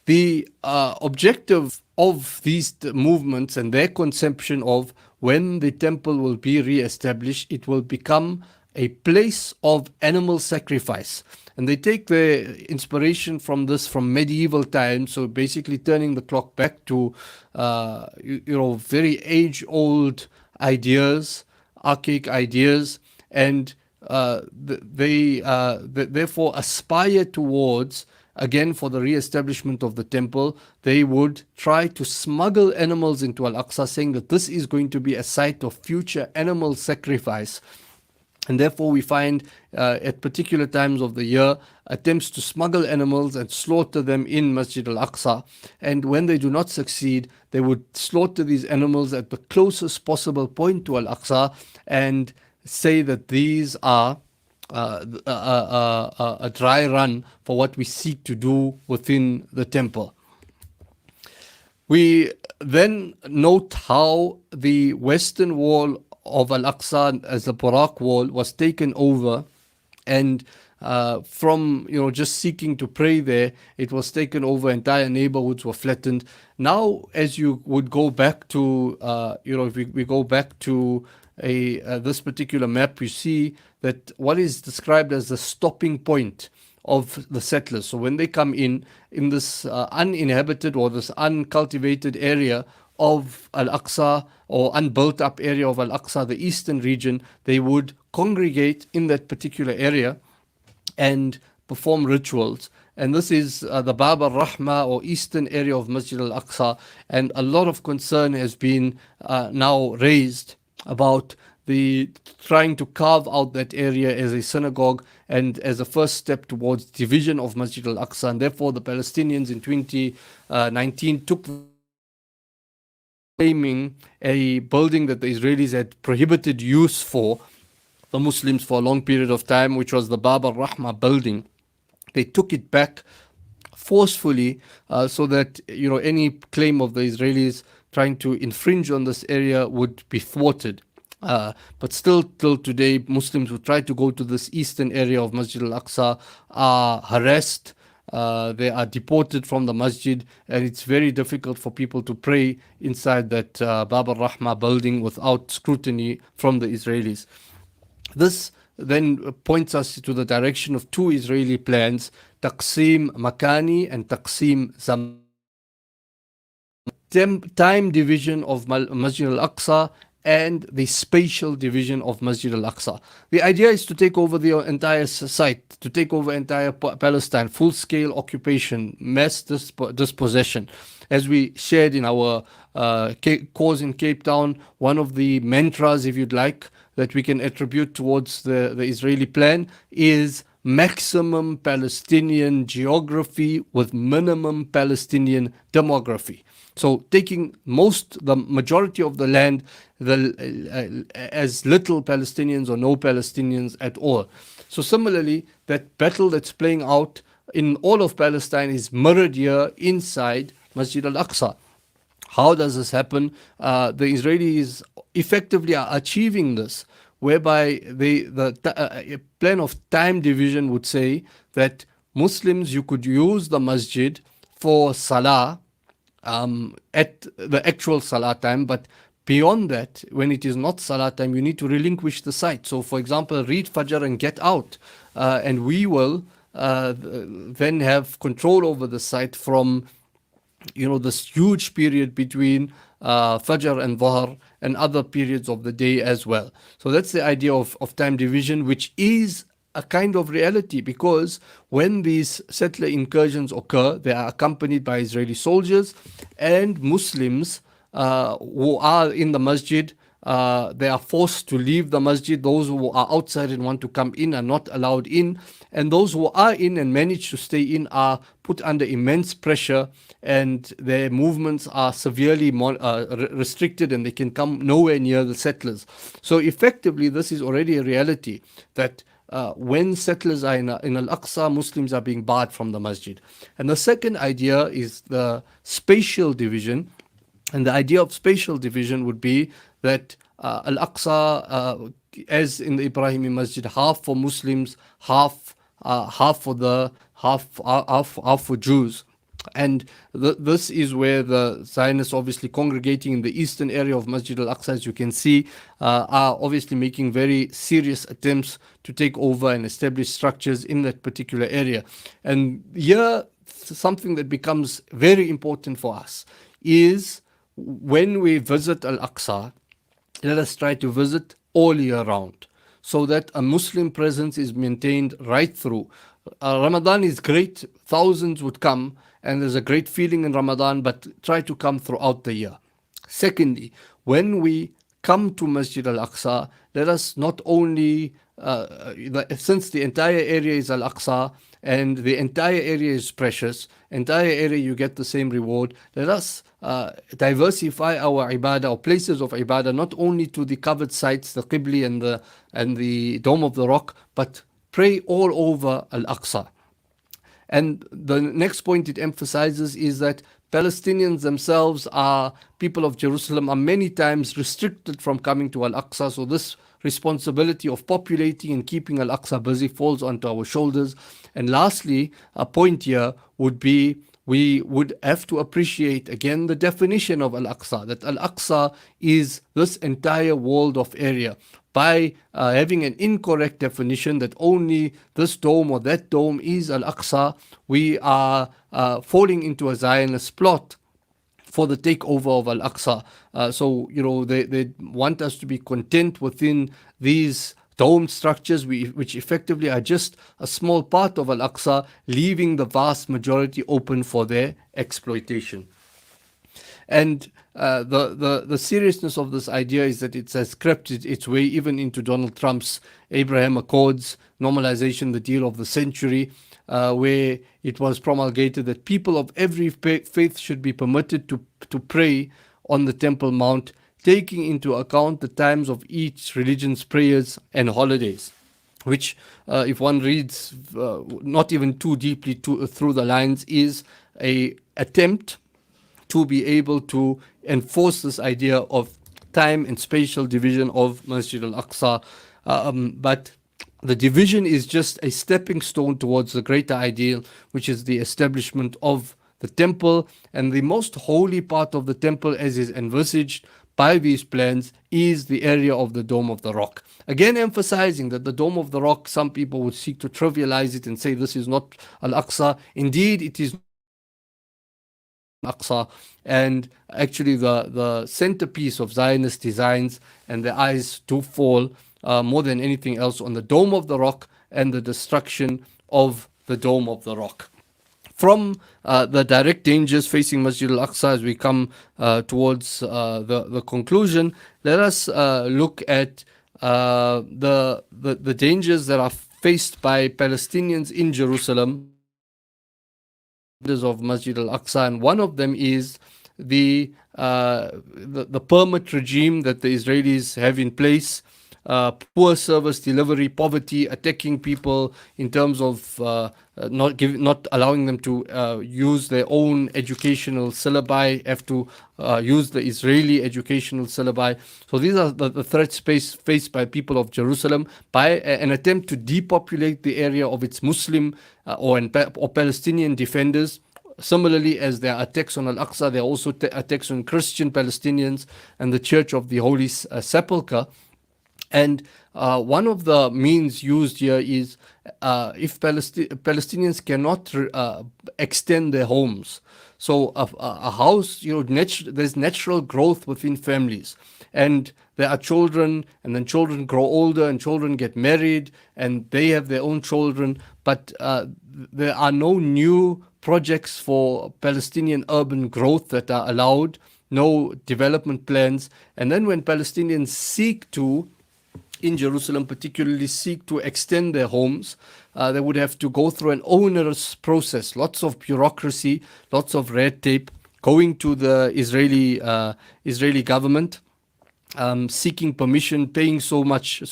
The objective of these movements and their conception of when the temple will be re-established, it will become a place of animal sacrifice. And they take their inspiration from this from medieval times, so basically turning the clock back to very age-old ideas, archaic ideas, and they therefore aspire towards, again, for the re-establishment of the temple, they would try to smuggle animals into Al-Aqsa, saying that this is going to be a site of future animal sacrifice. And therefore we find at particular times of the year attempts to smuggle animals and slaughter them in Masjid Al-Aqsa. And when they do not succeed, they would slaughter these animals at the closest possible point to Al-Aqsa and say that these are a dry run for what we seek to do within the temple. We then note how the western wall of Al-Aqsa, as the Buraq wall, was taken over, and from just seeking to pray there, it was taken over. Entire neighborhoods were flattened. Now, as you would go back to if we go back to this particular map, you see that what is described as the stopping point of the settlers. So when they come in this uninhabited or this uncultivated area of Al-Aqsa, or unbuilt up area of Al-Aqsa, the eastern region, they would congregate in that particular area and perform rituals. And this is the Bab al-Rahma, or eastern area of Masjid Al-Aqsa. And a lot of concern has been now raised about the trying to carve out that area as a synagogue and as a first step towards division of Masjid Al-Aqsa. And therefore the Palestinians in 2019 took claiming a building that the Israelis had prohibited use for the Muslims for a long period of time, which was the Bab al-Rahma building. They took it back forcefully so that any claim of the Israelis trying to infringe on this area would be thwarted. But still, till today, Muslims who try to go to this eastern area of Masjid Al-Aqsa are harassed. They are deported from the masjid, and it's very difficult for people to pray inside that Bab al-Rahma building without scrutiny from the Israelis. This then points us to the direction of two Israeli plans, Taqsim Makani and Taqsim Zaman. Time division of Masjid Al-Aqsa and the spatial division of Masjid Al-Aqsa. The idea is to take over the entire site, to take over entire Palestine, full-scale occupation, mass dispossession. As we shared in our course in Cape Town, one of the mantras, if you'd like, that we can attribute towards the Israeli plan is maximum Palestinian geography with minimum Palestinian demography. So taking the majority of the land, as little Palestinians or no Palestinians at all. So similarly, that battle that's playing out in all of Palestine is mirrored here inside Masjid Al-Aqsa. How does this happen? The Israelis effectively are achieving this, whereby the plan of time division would say that Muslims, you could use the masjid for salah at the actual salah time, but beyond that, when it is not salah time, you need to relinquish the site. So, for example, read Fajr and get out, and we will then have control over the site from this huge period between Fajr and Dhuhr and other periods of the day as well. So that's the idea of time division, which is a kind of reality, because when these settler incursions occur, they are accompanied by Israeli soldiers and Muslims who are in the masjid. They are forced to leave the masjid. Those who are outside and want to come in are not allowed in. And those who are in and manage to stay in are put under immense pressure, and their movements are severely restricted, and they can come nowhere near the settlers. So effectively, this is already a reality that when settlers are in Al-Aqsa, Muslims are being barred from the masjid. And the second idea is the spatial division. And the idea of spatial division would be that Al-Aqsa, as in the Ibrahim Masjid, half for Muslims, half for Jews. And this is where the Zionists, obviously congregating in the eastern area of Masjid Al-Aqsa, as you can see, are obviously making very serious attempts to take over and establish structures in that particular area. And here, something that becomes very important for us is when we visit Al-Aqsa, let us try to visit all year round, so that a Muslim presence is maintained right through. Ramadan is great, thousands would come, and there's a great feeling in Ramadan, but try to come throughout the year. Secondly, when we come to Masjid Al-Aqsa, let us not only, since the entire area is Al-Aqsa, and the entire area is precious, entire area you get the same reward, let us diversify our ibadah, or places of ibadah, not only to the covered sites, the Qibli and the Dome of the Rock, but pray all over Al-Aqsa. And the next point it emphasizes is that Palestinians themselves, people of Jerusalem, are many times restricted from coming to Al-Aqsa. So this responsibility of populating and keeping Al-Aqsa busy falls onto our shoulders. And lastly, a point here would be, we would have to appreciate again the definition of Al-Aqsa, that Al-Aqsa is this entire world of area. By having an incorrect definition that only this dome or that dome is Al-Aqsa, we are falling into a Zionist plot for the takeover of Al-Aqsa. So, they want us to be content within these domed structures, which effectively are just a small part of Al-Aqsa, leaving the vast majority open for their exploitation. And the seriousness of this idea is that it has crept its way even into Donald Trump's Abraham Accords, normalization, the deal of the century, where it was promulgated that people of every faith should be permitted to pray on the Temple Mount, taking into account the times of each religion's prayers and holidays, which, if one reads not even too deeply through the lines, is an attempt to be able to enforce this idea of time and spatial division of Masjid Al-Aqsa. But the division is just a stepping stone towards the greater ideal, which is the establishment of the temple. And the most holy part of the temple, as is envisaged by these plans, is the area of the Dome of the Rock. Again, emphasizing that the Dome of the Rock, some people would seek to trivialize it and say this is not Al-Aqsa. Indeed, it is Al-Aqsa, and actually the centerpiece of Zionist designs, and their eyes do fall more than anything else on the Dome of the Rock and the destruction of the Dome of the Rock. From the direct dangers facing Masjid Al-Aqsa, as we come towards the conclusion, let us look at the dangers that are faced by Palestinians in Jerusalem of Masjid Al-Aqsa, and one of them is the permit regime that the Israelis have in place, poor service delivery, poverty, attacking people in terms of not allowing them to use their own educational syllabi, have to use the Israeli educational syllabi. So these are the threats faced by people of Jerusalem by an attempt to depopulate the area of its Muslim or Palestinian defenders. Similarly, as there are attacks on Al-Aqsa, there are also attacks on Christian Palestinians and the Church of the Holy Sepulchre. And one of the means used here is if Palestinians cannot extend their homes. So a house, there's natural growth within families. And there are children, and then children grow older, and children get married, and they have their own children. But there are no new projects for Palestinian urban growth that are allowed, no development plans. And then when Palestinians seek to, in Jerusalem particularly, seek to extend their homes, they would have to go through an onerous process, lots of bureaucracy, lots of red tape, going to the Israeli government, seeking permission, paying so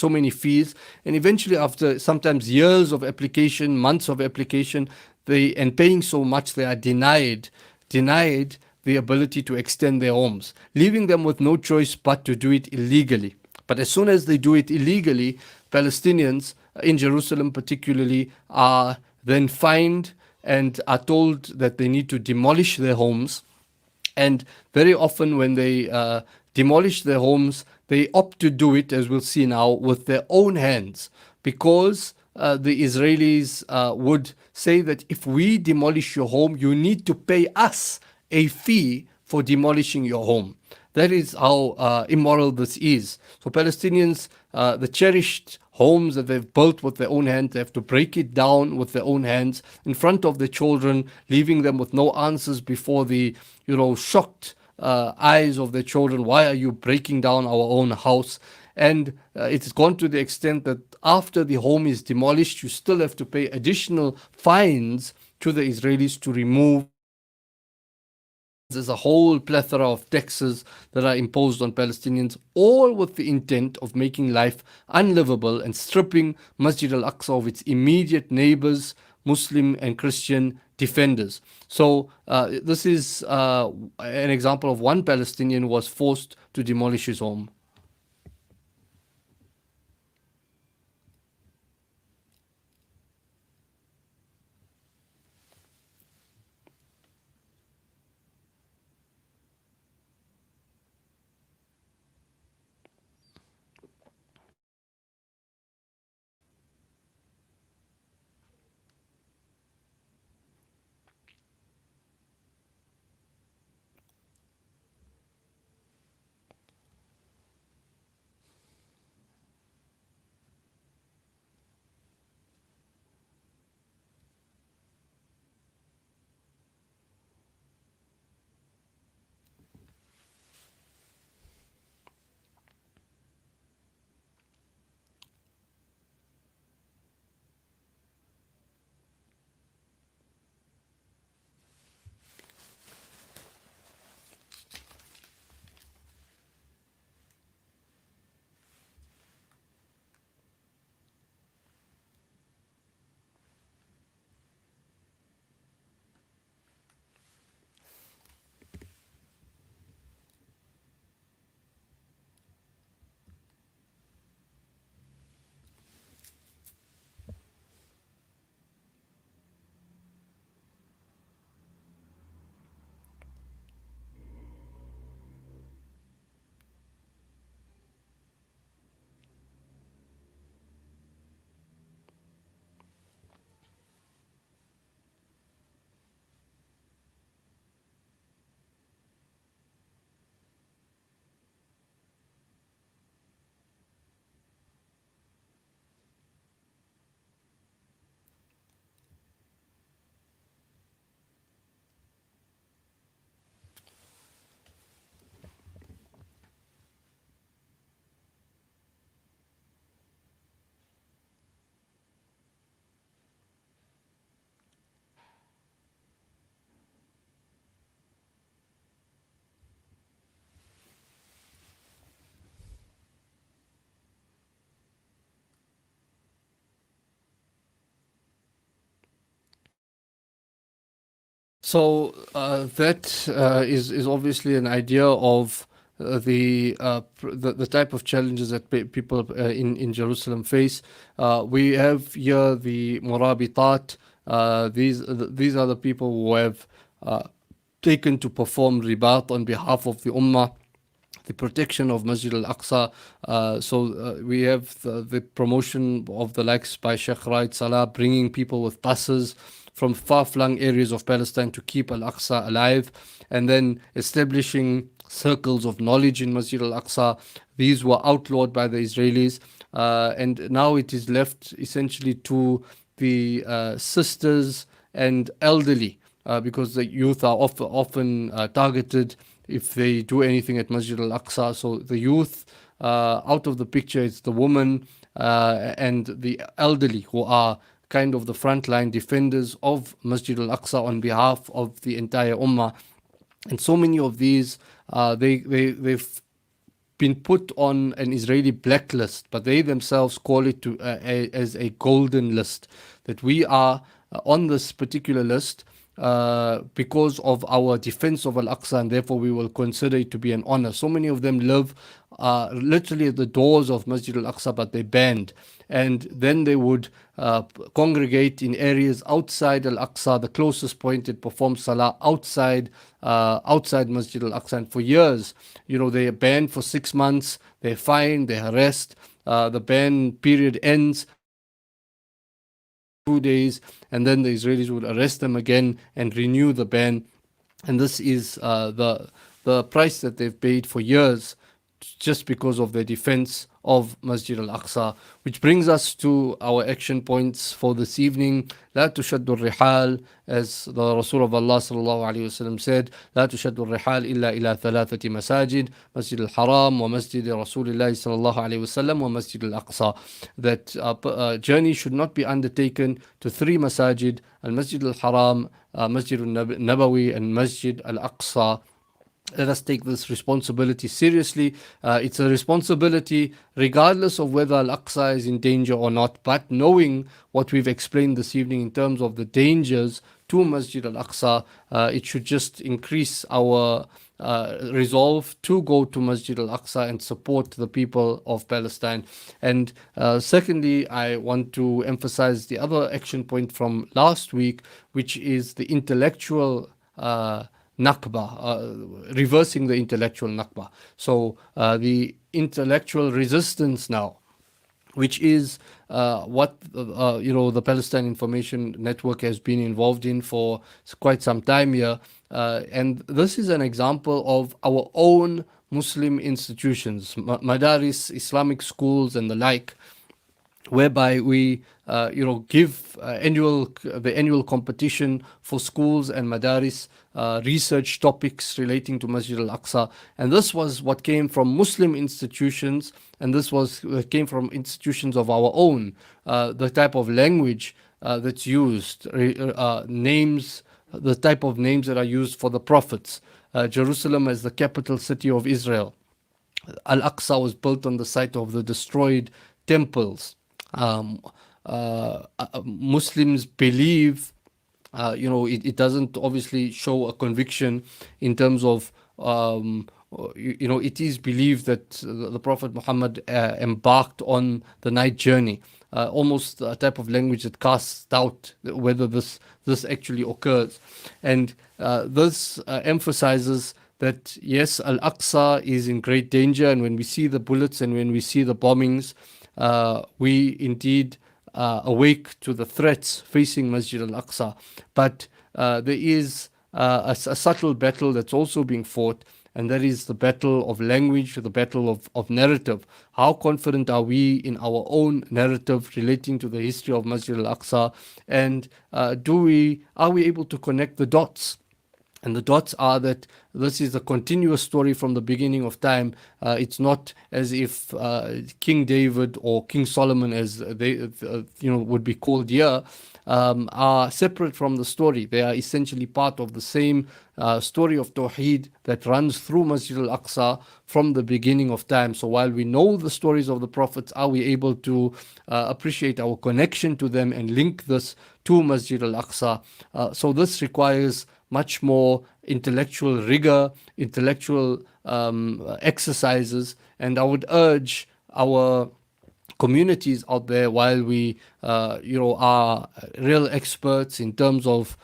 many fees, and eventually, after sometimes years of application, months of application, and paying so much, they are denied the ability to extend their homes, leaving them with no choice but to do it illegally. But as soon as they do it illegally, Palestinians in Jerusalem particularly are then fined and are told that they need to demolish their homes. And very often when they demolish their homes, they opt to do it, as we'll see now, with their own hands, because the Israelis would say that if we demolish your home, you need to pay us a fee for demolishing your home. That is how immoral this is. So Palestinians, the cherished homes that they've built with their own hands, they have to break it down with their own hands in front of the children, leaving them with no answers before the shocked eyes of their children. Why are you breaking down our own house? And it's gone to the extent that after the home is demolished, you still have to pay additional fines to the Israelis to remove. There's a whole plethora of taxes that are imposed on Palestinians, all with the intent of making life unlivable and stripping Masjid Al-Aqsa of its immediate neighbors, Muslim and Christian defenders. So this is an example of one Palestinian who was forced to demolish his home. That is obviously an idea of the type of challenges that people in Jerusalem face. We have here the Murabitat. These are the people who have taken to perform ribat on behalf of the Ummah, the protection of Masjid Al-Aqsa. We have the promotion of the likes by Sheikh Raid Salah, bringing people with buses from far-flung areas of Palestine to keep Al-Aqsa alive, and then establishing circles of knowledge in Masjid Al-Aqsa. These were outlawed by the Israelis, and now it is left essentially to the sisters and elderly, because the youth are often targeted if they do anything at Masjid Al-Aqsa. So the youth out of the picture, it's the women and the elderly who are kind of the frontline defenders of Masjid Al-Aqsa on behalf of the entire Ummah. And so many of these, they've been put on an Israeli blacklist, but they themselves call it as a golden list, that we are on this particular list because of our defense of Al-Aqsa, and therefore we will consider it to be an honor. So many of them live literally at the doors of Masjid Al-Aqsa, but they're banned. And then they would congregate in areas outside Al-Aqsa, the closest point, and perform salah outside Masjid Al-Aqsa. And for years, they are banned for 6 months, they're fined, they're harassed, the ban period ends 2 days, and then the Israelis would arrest them again and renew the ban. And this is the price that they've paid for years, just because of their defense of Masjid Al-Aqsa. Which brings us to our action points for this evening. لا تشد الرحال, as the Rasul of Allah sallallahu alayhi wasallam said, لا تشد الرحال إلا إلى ثلاثة مساجد, Masjid Al-Haram, wa Masjid Rasulullah sallallahu alayhi wasallam, wa Masjid Al-Aqsa. That journey should not be undertaken to 3 masajid, Al-Masjid Al-Haram, Masjid Al-Nabawi, and Masjid Al-Aqsa. Let us take this responsibility seriously. It's a responsibility regardless of whether Al-Aqsa is in danger or not. But knowing what we've explained this evening in terms of the dangers to Masjid Al-Aqsa, it should just increase our resolve to go to Masjid Al-Aqsa and support the people of Palestine. And secondly, I want to emphasize the other action point from last week, which is the intellectual Nakba, reversing the intellectual Nakba. So the intellectual resistance now, which is what the Palestine Information Network has been involved in for quite some time here, and this is an example of our own Muslim institutions, madaris, Islamic schools, and the like, whereby we give the annual competition for schools and madaris, research topics relating to Masjid Al-Aqsa. And this was what came from Muslim institutions, and this came from institutions of our own. The type of language that's used, names, the type of names that are used for the prophets. Jerusalem as the capital city of Israel. Al-Aqsa was built on the site of the destroyed temples. Muslims believe, it doesn't obviously show a conviction in terms of, it is believed that the Prophet Muhammad embarked on the night journey. Almost a type of language that casts doubt whether this actually occurs. And this emphasizes that yes, Al-Aqsa is in great danger, and when we see the bullets and when we see the bombings, we indeed awake to the threats facing Masjid Al-Aqsa. But there is a subtle battle that's also being fought, and that is the battle of language, the battle of narrative. How confident are we in our own narrative relating to the history of Masjid Al-Aqsa, and are we able to connect the dots? And the dots are that this is a continuous story from the beginning of time. It's not as if King David or King Solomon, as they would be called here, are separate from the story. They are essentially part of the same story of Tawheed that runs through Masjid Al-Aqsa from the beginning of time. So while we know the stories of the prophets, are we able to appreciate our connection to them and link this to Masjid Al-Aqsa? So this requires much more intellectual rigor, intellectual exercises, and I would urge our communities out there, while we are real experts in terms of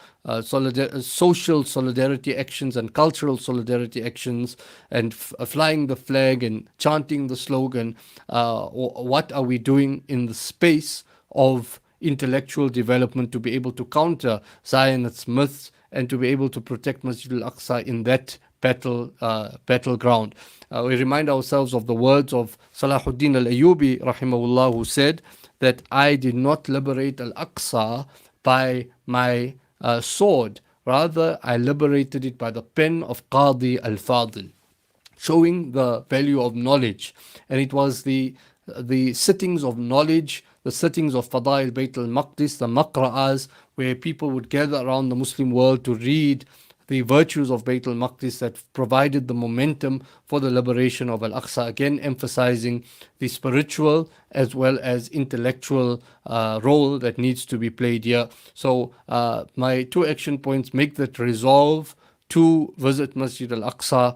social solidarity actions and cultural solidarity actions, and flying the flag and chanting the slogan, what are we doing in the space of intellectual development to be able to counter Zionist myths and to be able to protect Masjid al-Aqsa in that battleground. We remind ourselves of the words of Salahuddin al-Ayyubi rahimahullah, who said that I did not liberate Al-Aqsa by my sword, rather I liberated it by the pen of Qadi al-Fadil, showing the value of knowledge. And it was the sittings of knowledge, the sittings of Fadail Bayt al-Maqdis, the maqra'as, where people would gather around the Muslim world to read the virtues of Bayt al-Maqdis, that provided the momentum for the liberation of Al-Aqsa, again emphasizing the spiritual as well as intellectual role that needs to be played here. So my 2 action points: make that resolve to visit Masjid al-Aqsa.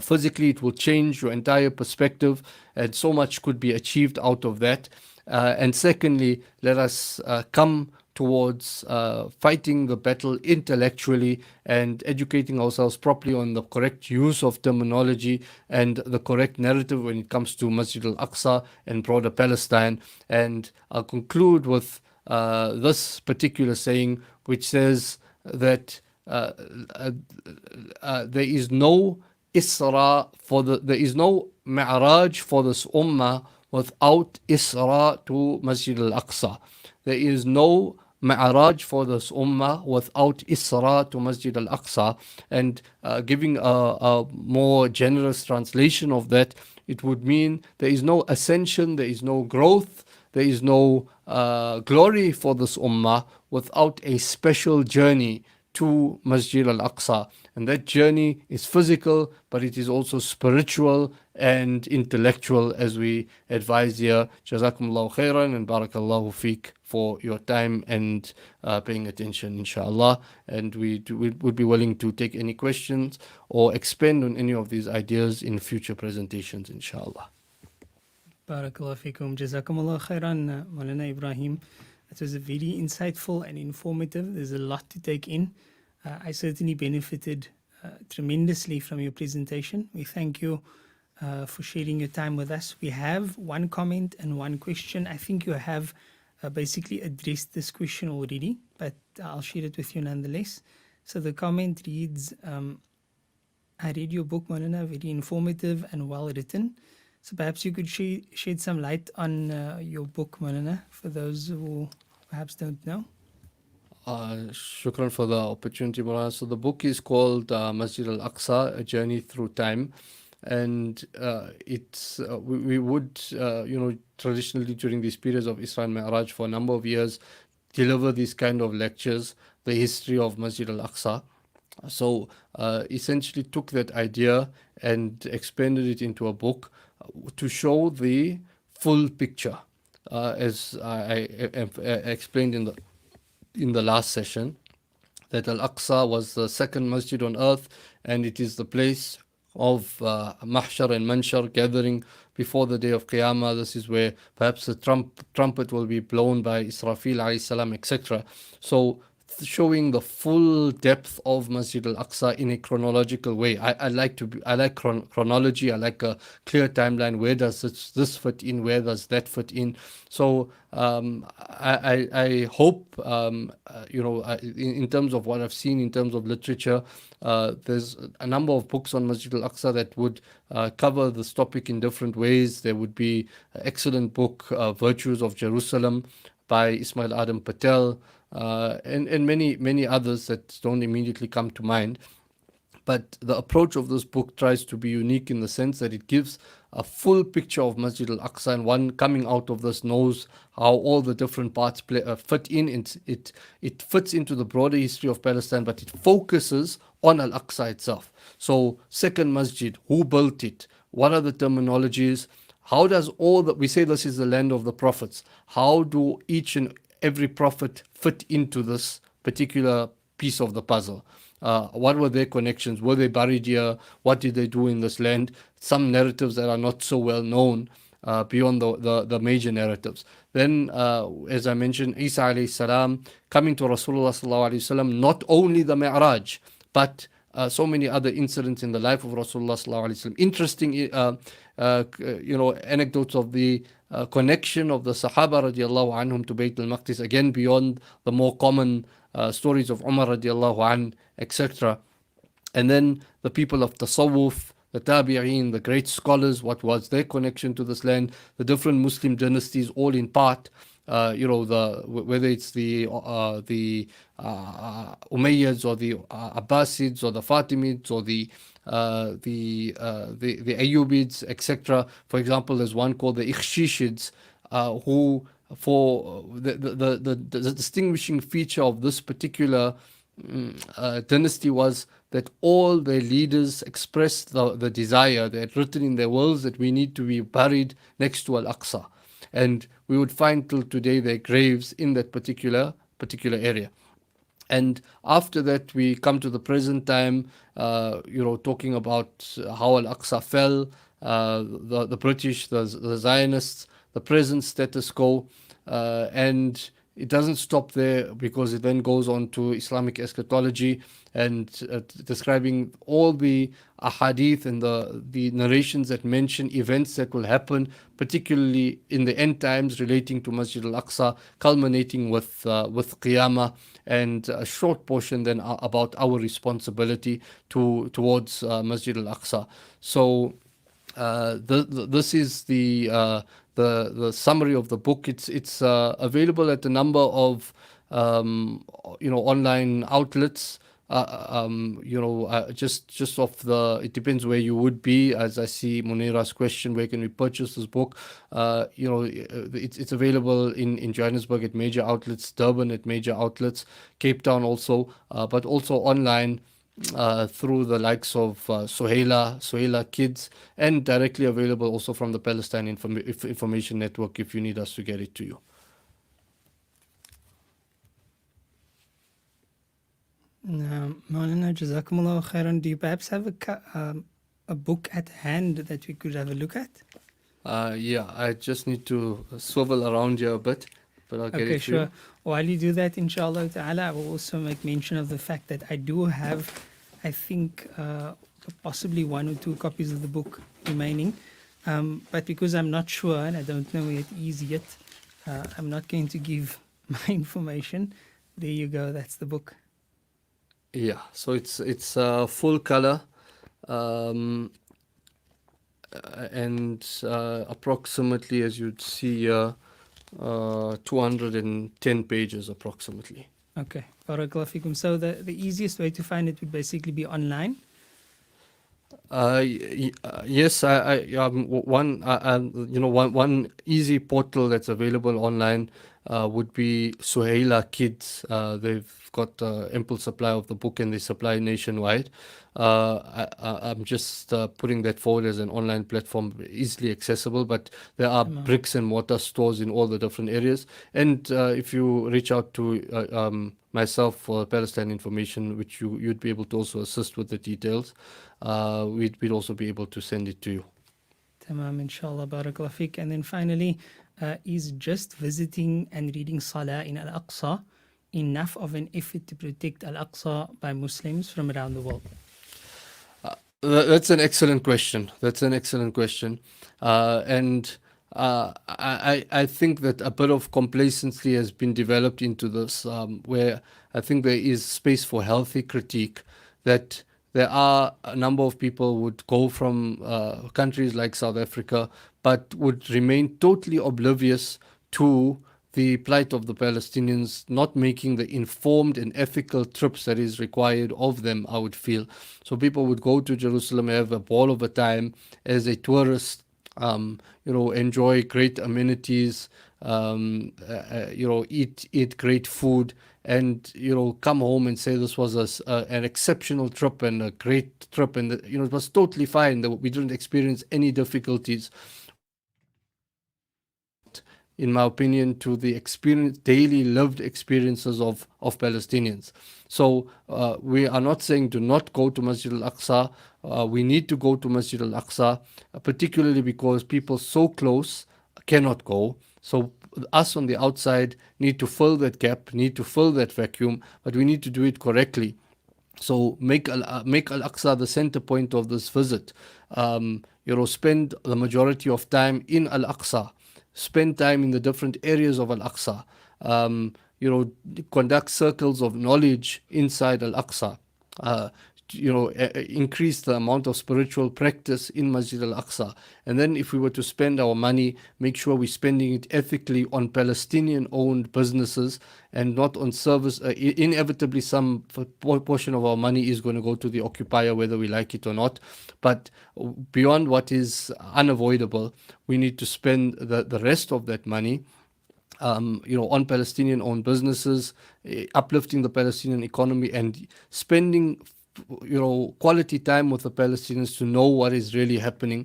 Physically, it will change your entire perspective, and so much could be achieved out of that. And secondly, let us come towards fighting the battle intellectually and educating ourselves properly on the correct use of terminology and the correct narrative when it comes to Masjid al-Aqsa and broader Palestine. And I'll conclude with this particular saying, which says that there is no Isra there is no Mi'raj for this Ummah without Isra to Masjid al-Aqsa. There is no Mi'raj for this Ummah without Isra to Masjid al-Aqsa. And giving a more generous translation of that, it would mean there is no ascension, there is no growth, there is no glory for this Ummah without a special journey to Masjid al-Aqsa. And that journey is physical, but it is also spiritual and intellectual, as we advise here. Jazakumullahu khairan and barakallahu feek for your time and paying attention, inshallah. And we would be willing to take any questions or expand on any of these ideas in future presentations, inshallah. Barakallahu feekum. Jazakumullahu khairan, Maulana Ebrahim. It was very insightful and informative. There's a lot to take in. I certainly benefited tremendously from your presentation. We thank you for sharing your time with us. We have one comment and one question. I think you have basically addressed this question already, but I'll share it with you nonetheless. So the comment reads, I read your book, Maulana, very informative and well written. So perhaps you could shed some light on your book, Maulana, for those who perhaps don't know. Shukran for the opportunity, Maulana. So the book is called Masjid al-Aqsa, A Journey Through Time. And it's we would, traditionally during these periods of Isra and Mi'raj for a number of years, deliver these kind of lectures, the history of Masjid al-Aqsa. So essentially took that idea and expanded it into a book to show the full picture, as I explained in the last session, that Al-Aqsa was the second masjid on earth, and it is the place of mahshar and manshar, gathering before the day of Qiyamah. This is where perhaps the trumpet will be blown by Israfil alayhi salam, etc. So showing the full depth of Masjid al-Aqsa in a chronological way. I like chronology. I like a clear timeline. Where does this fit in? Where does that fit in? So I hope in terms of what I've seen in terms of literature, there's a number of books on Masjid al-Aqsa that would cover this topic in different ways. There would be an excellent book, Virtues of Jerusalem, by Ismail Adam Patel, and many others that don't immediately come to mind. But the approach of this book tries to be unique in the sense that it gives a full picture of Masjid al-Aqsa, and one coming out of this knows how all the different parts fit in. It fits into the broader history of Palestine, but it focuses on Al-Aqsa itself. So second masjid, who built it? What are the terminologies? How does we say this is the land of the prophets. How do each and every prophet fit into this particular piece of the puzzle? What were their connections? Were they buried here? What did they do in this land? Some narratives that are not so well known beyond the major narratives. Then, as I mentioned, Isa alayhi salam coming to Rasulullah sallallahu alayhi wasallam, not only the Mi'raj, but so many other incidents in the life of Rasulullah sallallahu alaihi wasallam. Interesting, anecdotes of the connection of the Sahaba radiallahu anhum to Bayt al-Maqdis, again beyond the more common stories of Umar radiallahu anh, etc. And then the people of Tasawwuf, the Tabi'een, the great scholars, what was their connection to this land, the different Muslim dynasties, all in part, whether it's the Umayyads or the Abbasids or the Fatimids or the Ayyubids, etc. For example, there's one called the Ikhshishids, who, for the distinguishing feature of this particular dynasty was that all their leaders expressed the desire. They had written in their wills that we need to be buried next to Al-Aqsa, and we would find till today their graves in that particular area. And after that, we come to the present time, talking about how Al-Aqsa fell, the British, the Zionists, the present status quo, and it doesn't stop there, because it then goes on to Islamic eschatology and describing all the ahadith and the narrations that mention events that will happen, particularly in the end times relating to Masjid al-Aqsa, culminating with Qiyamah, and a short portion then about our responsibility towards Masjid al-Aqsa. So this is the summary of the book. It's available at a number of online outlets. Just off it depends where you would be. As I see Munira's question, where can we purchase this book? It's available in Johannesburg at major outlets, Durban at major outlets, Cape Town also, but also online through the likes of Sohaila Kids, and directly available also from the Palestine Information Network if you need us to get it to you. Maulana, Jazakumullah khairan. Do you perhaps have a book at hand that we could have a look at? Yeah, I just need to swivel around here a bit, but I'll get it to you. Okay, sure. While you do that, inshallah ta'ala, I will also make mention of the fact that I do have, I think, possibly 1 or 2 copies of the book remaining. But because I'm not sure and I don't know where it is yet, I'm not going to give my information. There you go, that's the book. Yeah, so it's full color, and approximately, as you'd see, 210 pages approximately. Okay, barakallahu fikum. So the easiest way to find it would basically be online. Yes, one easy portal that's available online would be Sohaila Kids. They've got ample supply of the book, and they supply nationwide. I'm just putting that forward as an online platform, easily accessible, but there are bricks and mortar stores in all the different areas. And if you reach out to myself for Palestine Information, which you'd be able to also assist with the details, we'd also be able to send it to you. Tamam, inshallah, barakallahu fiqh. And then finally, is just visiting and reading Salah in Al-Aqsa enough of an effort to protect Al-Aqsa by Muslims from around the world? That's an excellent question. And I think that a bit of complacency has been developed into this, where I think there is space for healthy critique, that there are a number of people who would go from countries like South Africa, but would remain totally oblivious to the plight of the Palestinians, not making the informed and ethical trips that is required of them, I would feel. So people would go to Jerusalem, have a ball of a time as a tourist, enjoy great amenities, eat great food, and come home and say this was an exceptional trip and a great trip, and it was totally fine. We didn't experience any difficulties. in my opinion, to the daily lived experiences of Palestinians. So we are not saying do not go to Masjid al-Aqsa. We need to go to Masjid al-Aqsa, particularly because people so close cannot go. So us on the outside need to fill that gap, need to fill that vacuum, but we need to do it correctly. So make Al-Aqsa the center point of this visit. Spend the majority of time in Al-Aqsa. Spend time in the different areas of Al-Aqsa. Conduct circles of knowledge inside Al-Aqsa. Increase the amount of spiritual practice in Masjid al-Aqsa. And then if we were to spend our money, make sure we're spending it ethically on Palestinian-owned businesses and not on service. Inevitably, some portion of our money is going to go to the occupier, whether we like it or not. But beyond what is unavoidable, we need to spend the rest of that money on Palestinian-owned businesses, uplifting the Palestinian economy, and spending quality time with the Palestinians to know what is really happening.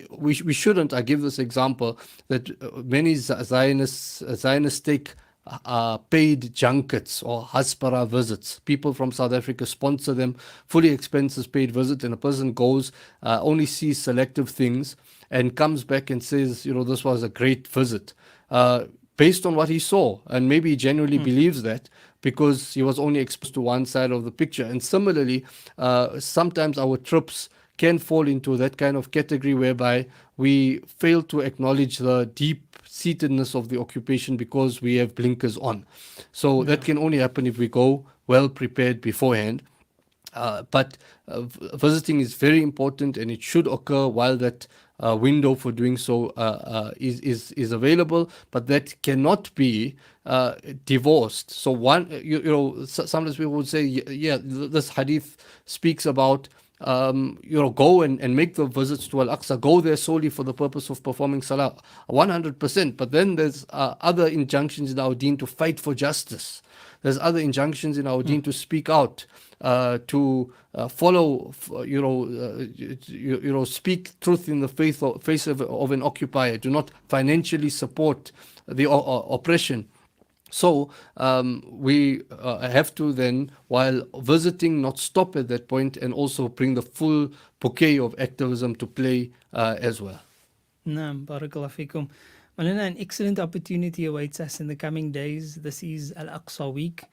We shouldn't. I give this example that many Zionists take paid junkets or Haspara visits. People from South Africa sponsor them, fully expenses paid visit, and a person goes, only sees selective things, and comes back and says, this was a great visit. Based on what he saw, and maybe he genuinely believes that because he was only exposed to one side of the picture. And similarly, sometimes our trips can fall into that kind of category whereby we fail to acknowledge the deep-seatedness of the occupation because we have blinkers on. So that can only happen if we go well prepared beforehand. But visiting is very important, and it should occur while that window for doing so is available, but that cannot be divorced. So sometimes people would say, yeah, this hadith speaks about go and make the visits to Al-Aqsa, go there solely for the purpose of performing salah, 100%. But then there's other injunctions in our deen to fight for justice. There's other injunctions in our deen to speak out, to follow, speak truth in the face of an occupier. Do not financially support the oppression. So we have to then, while visiting, not stop at that point, and also bring the full bouquet of activism to play as well. Naam, barakallah fikum. Malana, an excellent opportunity awaits us in the coming days. This is Al-Aqsa week.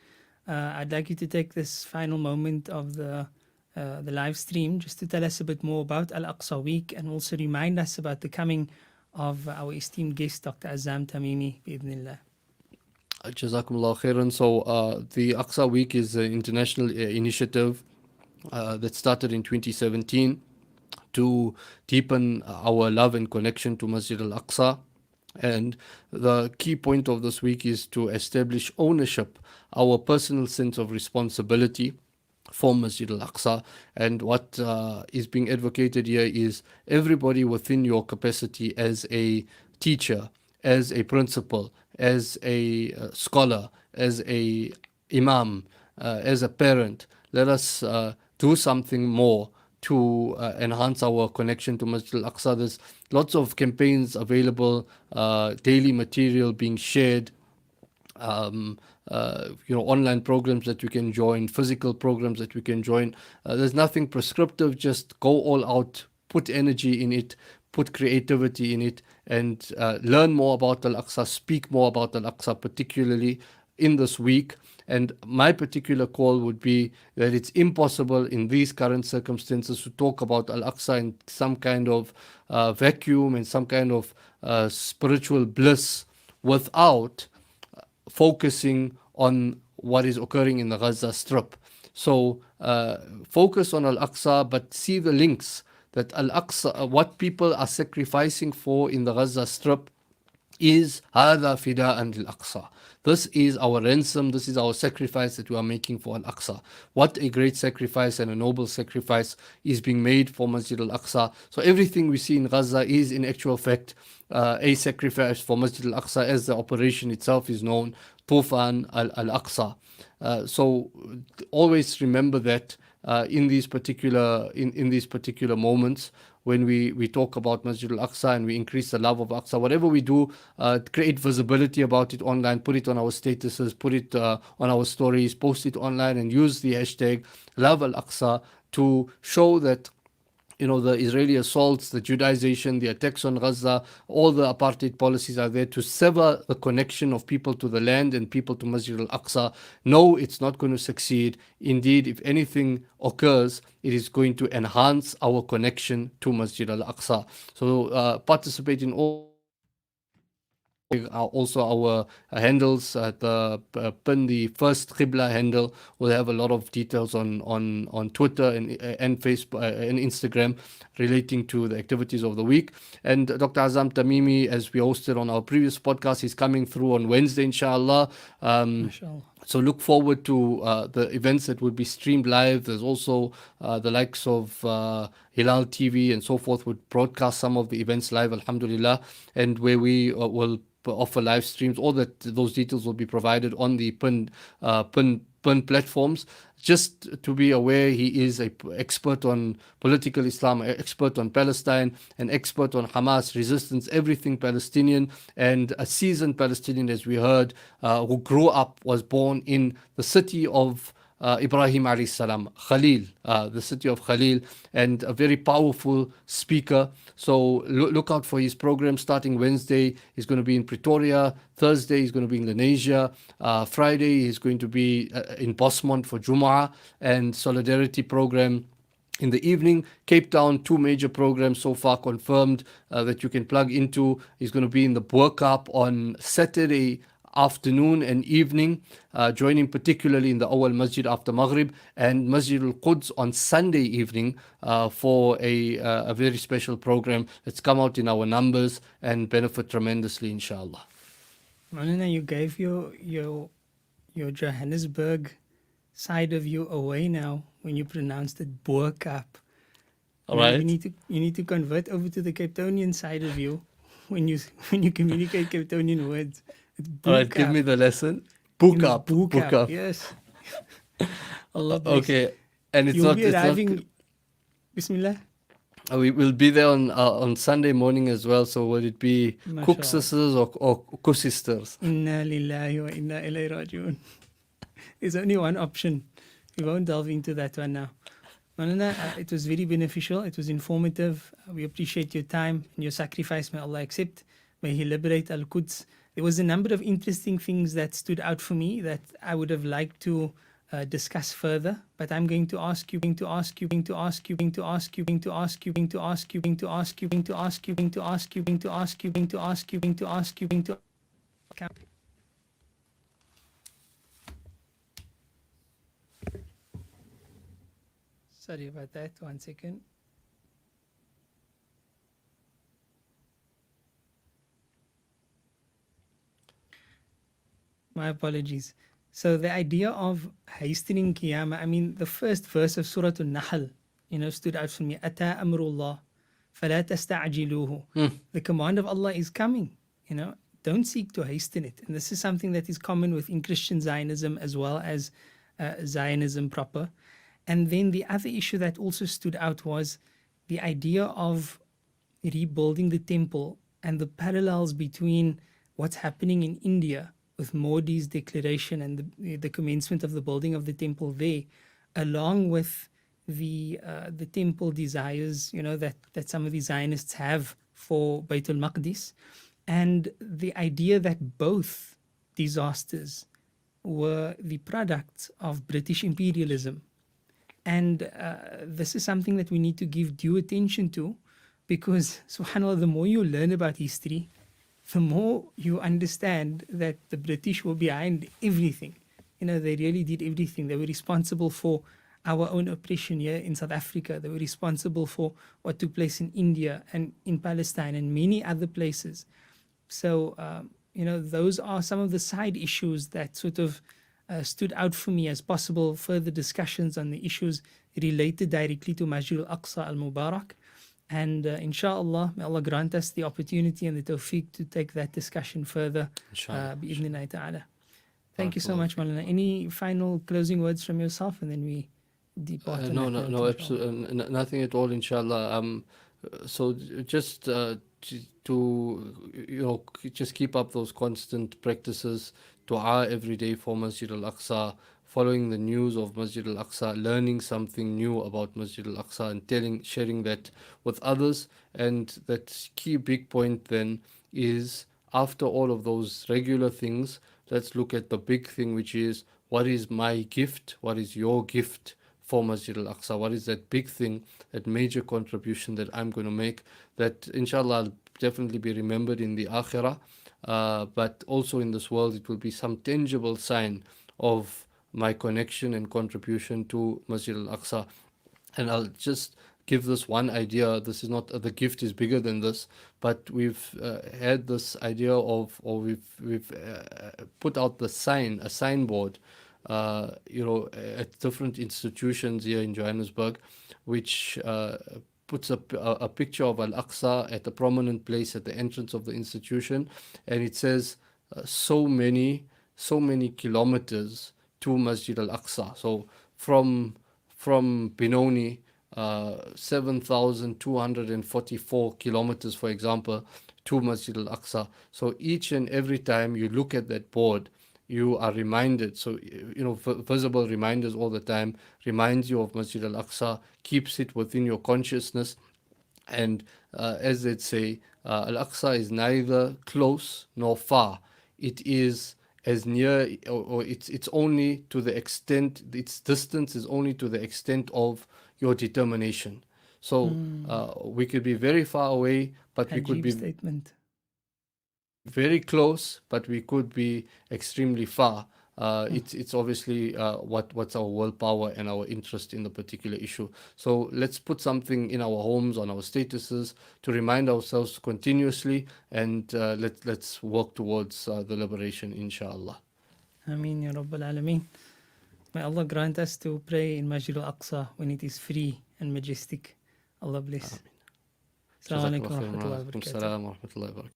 I'd like you to take this final moment of the live stream just to tell us a bit more about Al-Aqsa week, and also remind us about the coming of our esteemed guest, Dr. Azzam Tamimi, bi'idhnillah. Jazakumullah khairan. So the Aqsa Week is an international initiative that started in 2017 to deepen our love and connection to Masjid al-Aqsa. And the key point of this week is to establish ownership, our personal sense of responsibility for Masjid al-Aqsa. And what is being advocated here is everybody within your capacity as a teacher, as a principal, as a scholar, as a imam, as a parent. Let us do something more to enhance our connection to Masjid al-Aqsa. There's lots of campaigns available, daily material being shared, online programs that you can join, physical programs that you can join. There's nothing prescriptive, just go all out, put energy in it, put creativity in it, and learn more about Al-Aqsa, speak more about Al-Aqsa, particularly in this week. And my particular call would be that it's impossible in these current circumstances to talk about Al-Aqsa in some kind of vacuum and some kind of spiritual bliss without focusing on what is occurring in the Gaza Strip. So focus on Al-Aqsa, but see the links that Al-Aqsa, what people are sacrificing for in the Gaza Strip is هذا فداء للأقصى. This is our ransom, this is our sacrifice that we are making for Al-Aqsa. What a great sacrifice and a noble sacrifice is being made for Masjid al-Aqsa. So everything we see in Gaza is in actual fact a sacrifice for Masjid al-Aqsa, as the operation itself is known, Tufan al-Aqsa. So always remember that in these particular moments, when we talk about Masjid Al-Aqsa and we increase the love of Aqsa. Whatever we do, create visibility about it online, put it on our statuses, put it on our stories, post it online, and use the hashtag Love Al-Aqsa to show that the Israeli assaults, the Judaization, the attacks on Gaza, all the apartheid policies are there to sever the connection of people to the land and people to Masjid al-Aqsa. No, it's not going to succeed. Indeed, if anything occurs, it is going to enhance our connection to Masjid al-Aqsa. So participate in all. Also our handles, the PIN, the first Qibla handle, will have a lot of details on Twitter and Facebook and Instagram relating to the activities of the week. And Dr. Azam Tamimi, as we hosted on our previous podcast, is coming through on Wednesday, inshallah. So look forward to the events that will be streamed live. There's also the likes of Hilal TV and so forth would broadcast some of the events live, alhamdulillah, and where we will offer live streams. All those details will be provided on the PIN platforms. Just to be aware, he is an expert on political Islam, an expert on Palestine, an expert on Hamas resistance, everything Palestinian, and a seasoned Palestinian, as we heard, who grew up, was born in the city of Ebrahim alayhi salam, Khalil, the city of Khalil, and a very powerful speaker. So look out for his program starting Wednesday. He's going to be in Pretoria. Thursday he's going to be in Lenasia. Friday he's going to be in Bosmont for Jumu'ah and Solidarity program. In the evening, Cape Town, 2 major programs so far confirmed that you can plug into. He's going to be in the Burkap on Saturday afternoon and evening, joining particularly in the Awal Masjid after Maghrib, and Masjid al-Quds on Sunday evening for a very special program that's come out in our numbers and benefit tremendously, inshallah. Maulana, you gave your Johannesburg side of you away now when you pronounced it Burkap. All right. You need to convert over to the Cape Townian side of you when you communicate Cape Townian words. All right, give me the lesson. Burkap. Yes. Allah bless. Okay, and it's You'll not. be arriving. Bismillah. We will be there on Sunday morning as well. So will it be cook sisters or co-sisters? Inna lillahi wa inna ilayhi raji'un. There's only one option. We won't delve into that one now. Maulana, it was very beneficial. It was informative. We appreciate your time and your sacrifice. May Allah accept. May He liberate Al-Quds. There was a number of interesting things that stood out for me that I would have liked to discuss further, but I'm going to ask you. Sorry about that. 1 second. My apologies. So the idea of hastening Qiyamah, I mean, the first verse of Surah Al-Nahl, stood out for me. Ata amrullah, fala tasta'jiluhu. The command of Allah is coming. Don't seek to hasten it. And this is something that is common within Christian Zionism as well as Zionism proper. And then the other issue that also stood out was the idea of rebuilding the temple and the parallels between what's happening in India with Modi's declaration and the commencement of the building of the temple there, along with the temple desires, that some of the Zionists have for Baitul Maqdis, and the idea that both disasters were the products of British imperialism. And this is something that we need to give due attention to, because, subhanAllah, the more you learn about history, the more you understand that the British were behind everything. They really did everything. They were responsible for our own oppression here in South Africa. They were responsible for what took place in India and in Palestine and many other places. So, those are some of the side issues that sort of stood out for me as possible further discussions on the issues related directly to Masjid Al-Aqsa Al-Mubarak. And inshallah, may Allah grant us the opportunity and the tawfiq to take that discussion further. Bi-idhnillahi ta'ala. Thank you so much, Maulana. Any final closing words from yourself, and then we depart? No, absolutely nothing at all, inshallah. just to just keep up those constant practices, dua every day for Masjid Al-Aqsa, following the news of Masjid Al-Aqsa, learning something new about Masjid Al-Aqsa and sharing that with others. And that key big point then is, after all of those regular things, let's look at the big thing, which is, what is my gift? What is your gift for Masjid Al-Aqsa? What is that big thing, that major contribution that I'm going to make, that inshallah I'll definitely be remembered in the akhirah, but also in this world it will be some tangible sign of my connection and contribution to Masjid Al-Aqsa. And I'll just give this one idea. This is not, the gift is bigger than this, but we've had this idea of, or we've put out a signboard, at different institutions here in Johannesburg, which puts a picture of Al-Aqsa at a prominent place at the entrance of the institution, and it says so many kilometers to Masjid Al-Aqsa. So from Benoni, 7,244 kilometers, for example, to Masjid Al-Aqsa. So each and every time you look at that board, you are reminded. So, visible reminders all the time reminds you of Masjid Al-Aqsa, keeps it within your consciousness. And as they say, Al-Aqsa is neither close nor far. It is as near, or it's only to the extent, its distance is only to the extent of your determination. So we could be very far away, but we could be statement. very close, but we could be extremely far. It's obviously what's our willpower and our interest in the particular issue. So let's put something in our homes, on our statuses, to remind ourselves continuously, and let's work towards the liberation, inshallah. Ameen, Ya Rabbal Alameen. May Allah grant us to pray in Masjid Al-Aqsa when it is free and majestic. Allah bless. Assalamu alaikum wa rahmatullahi wa barakatuh.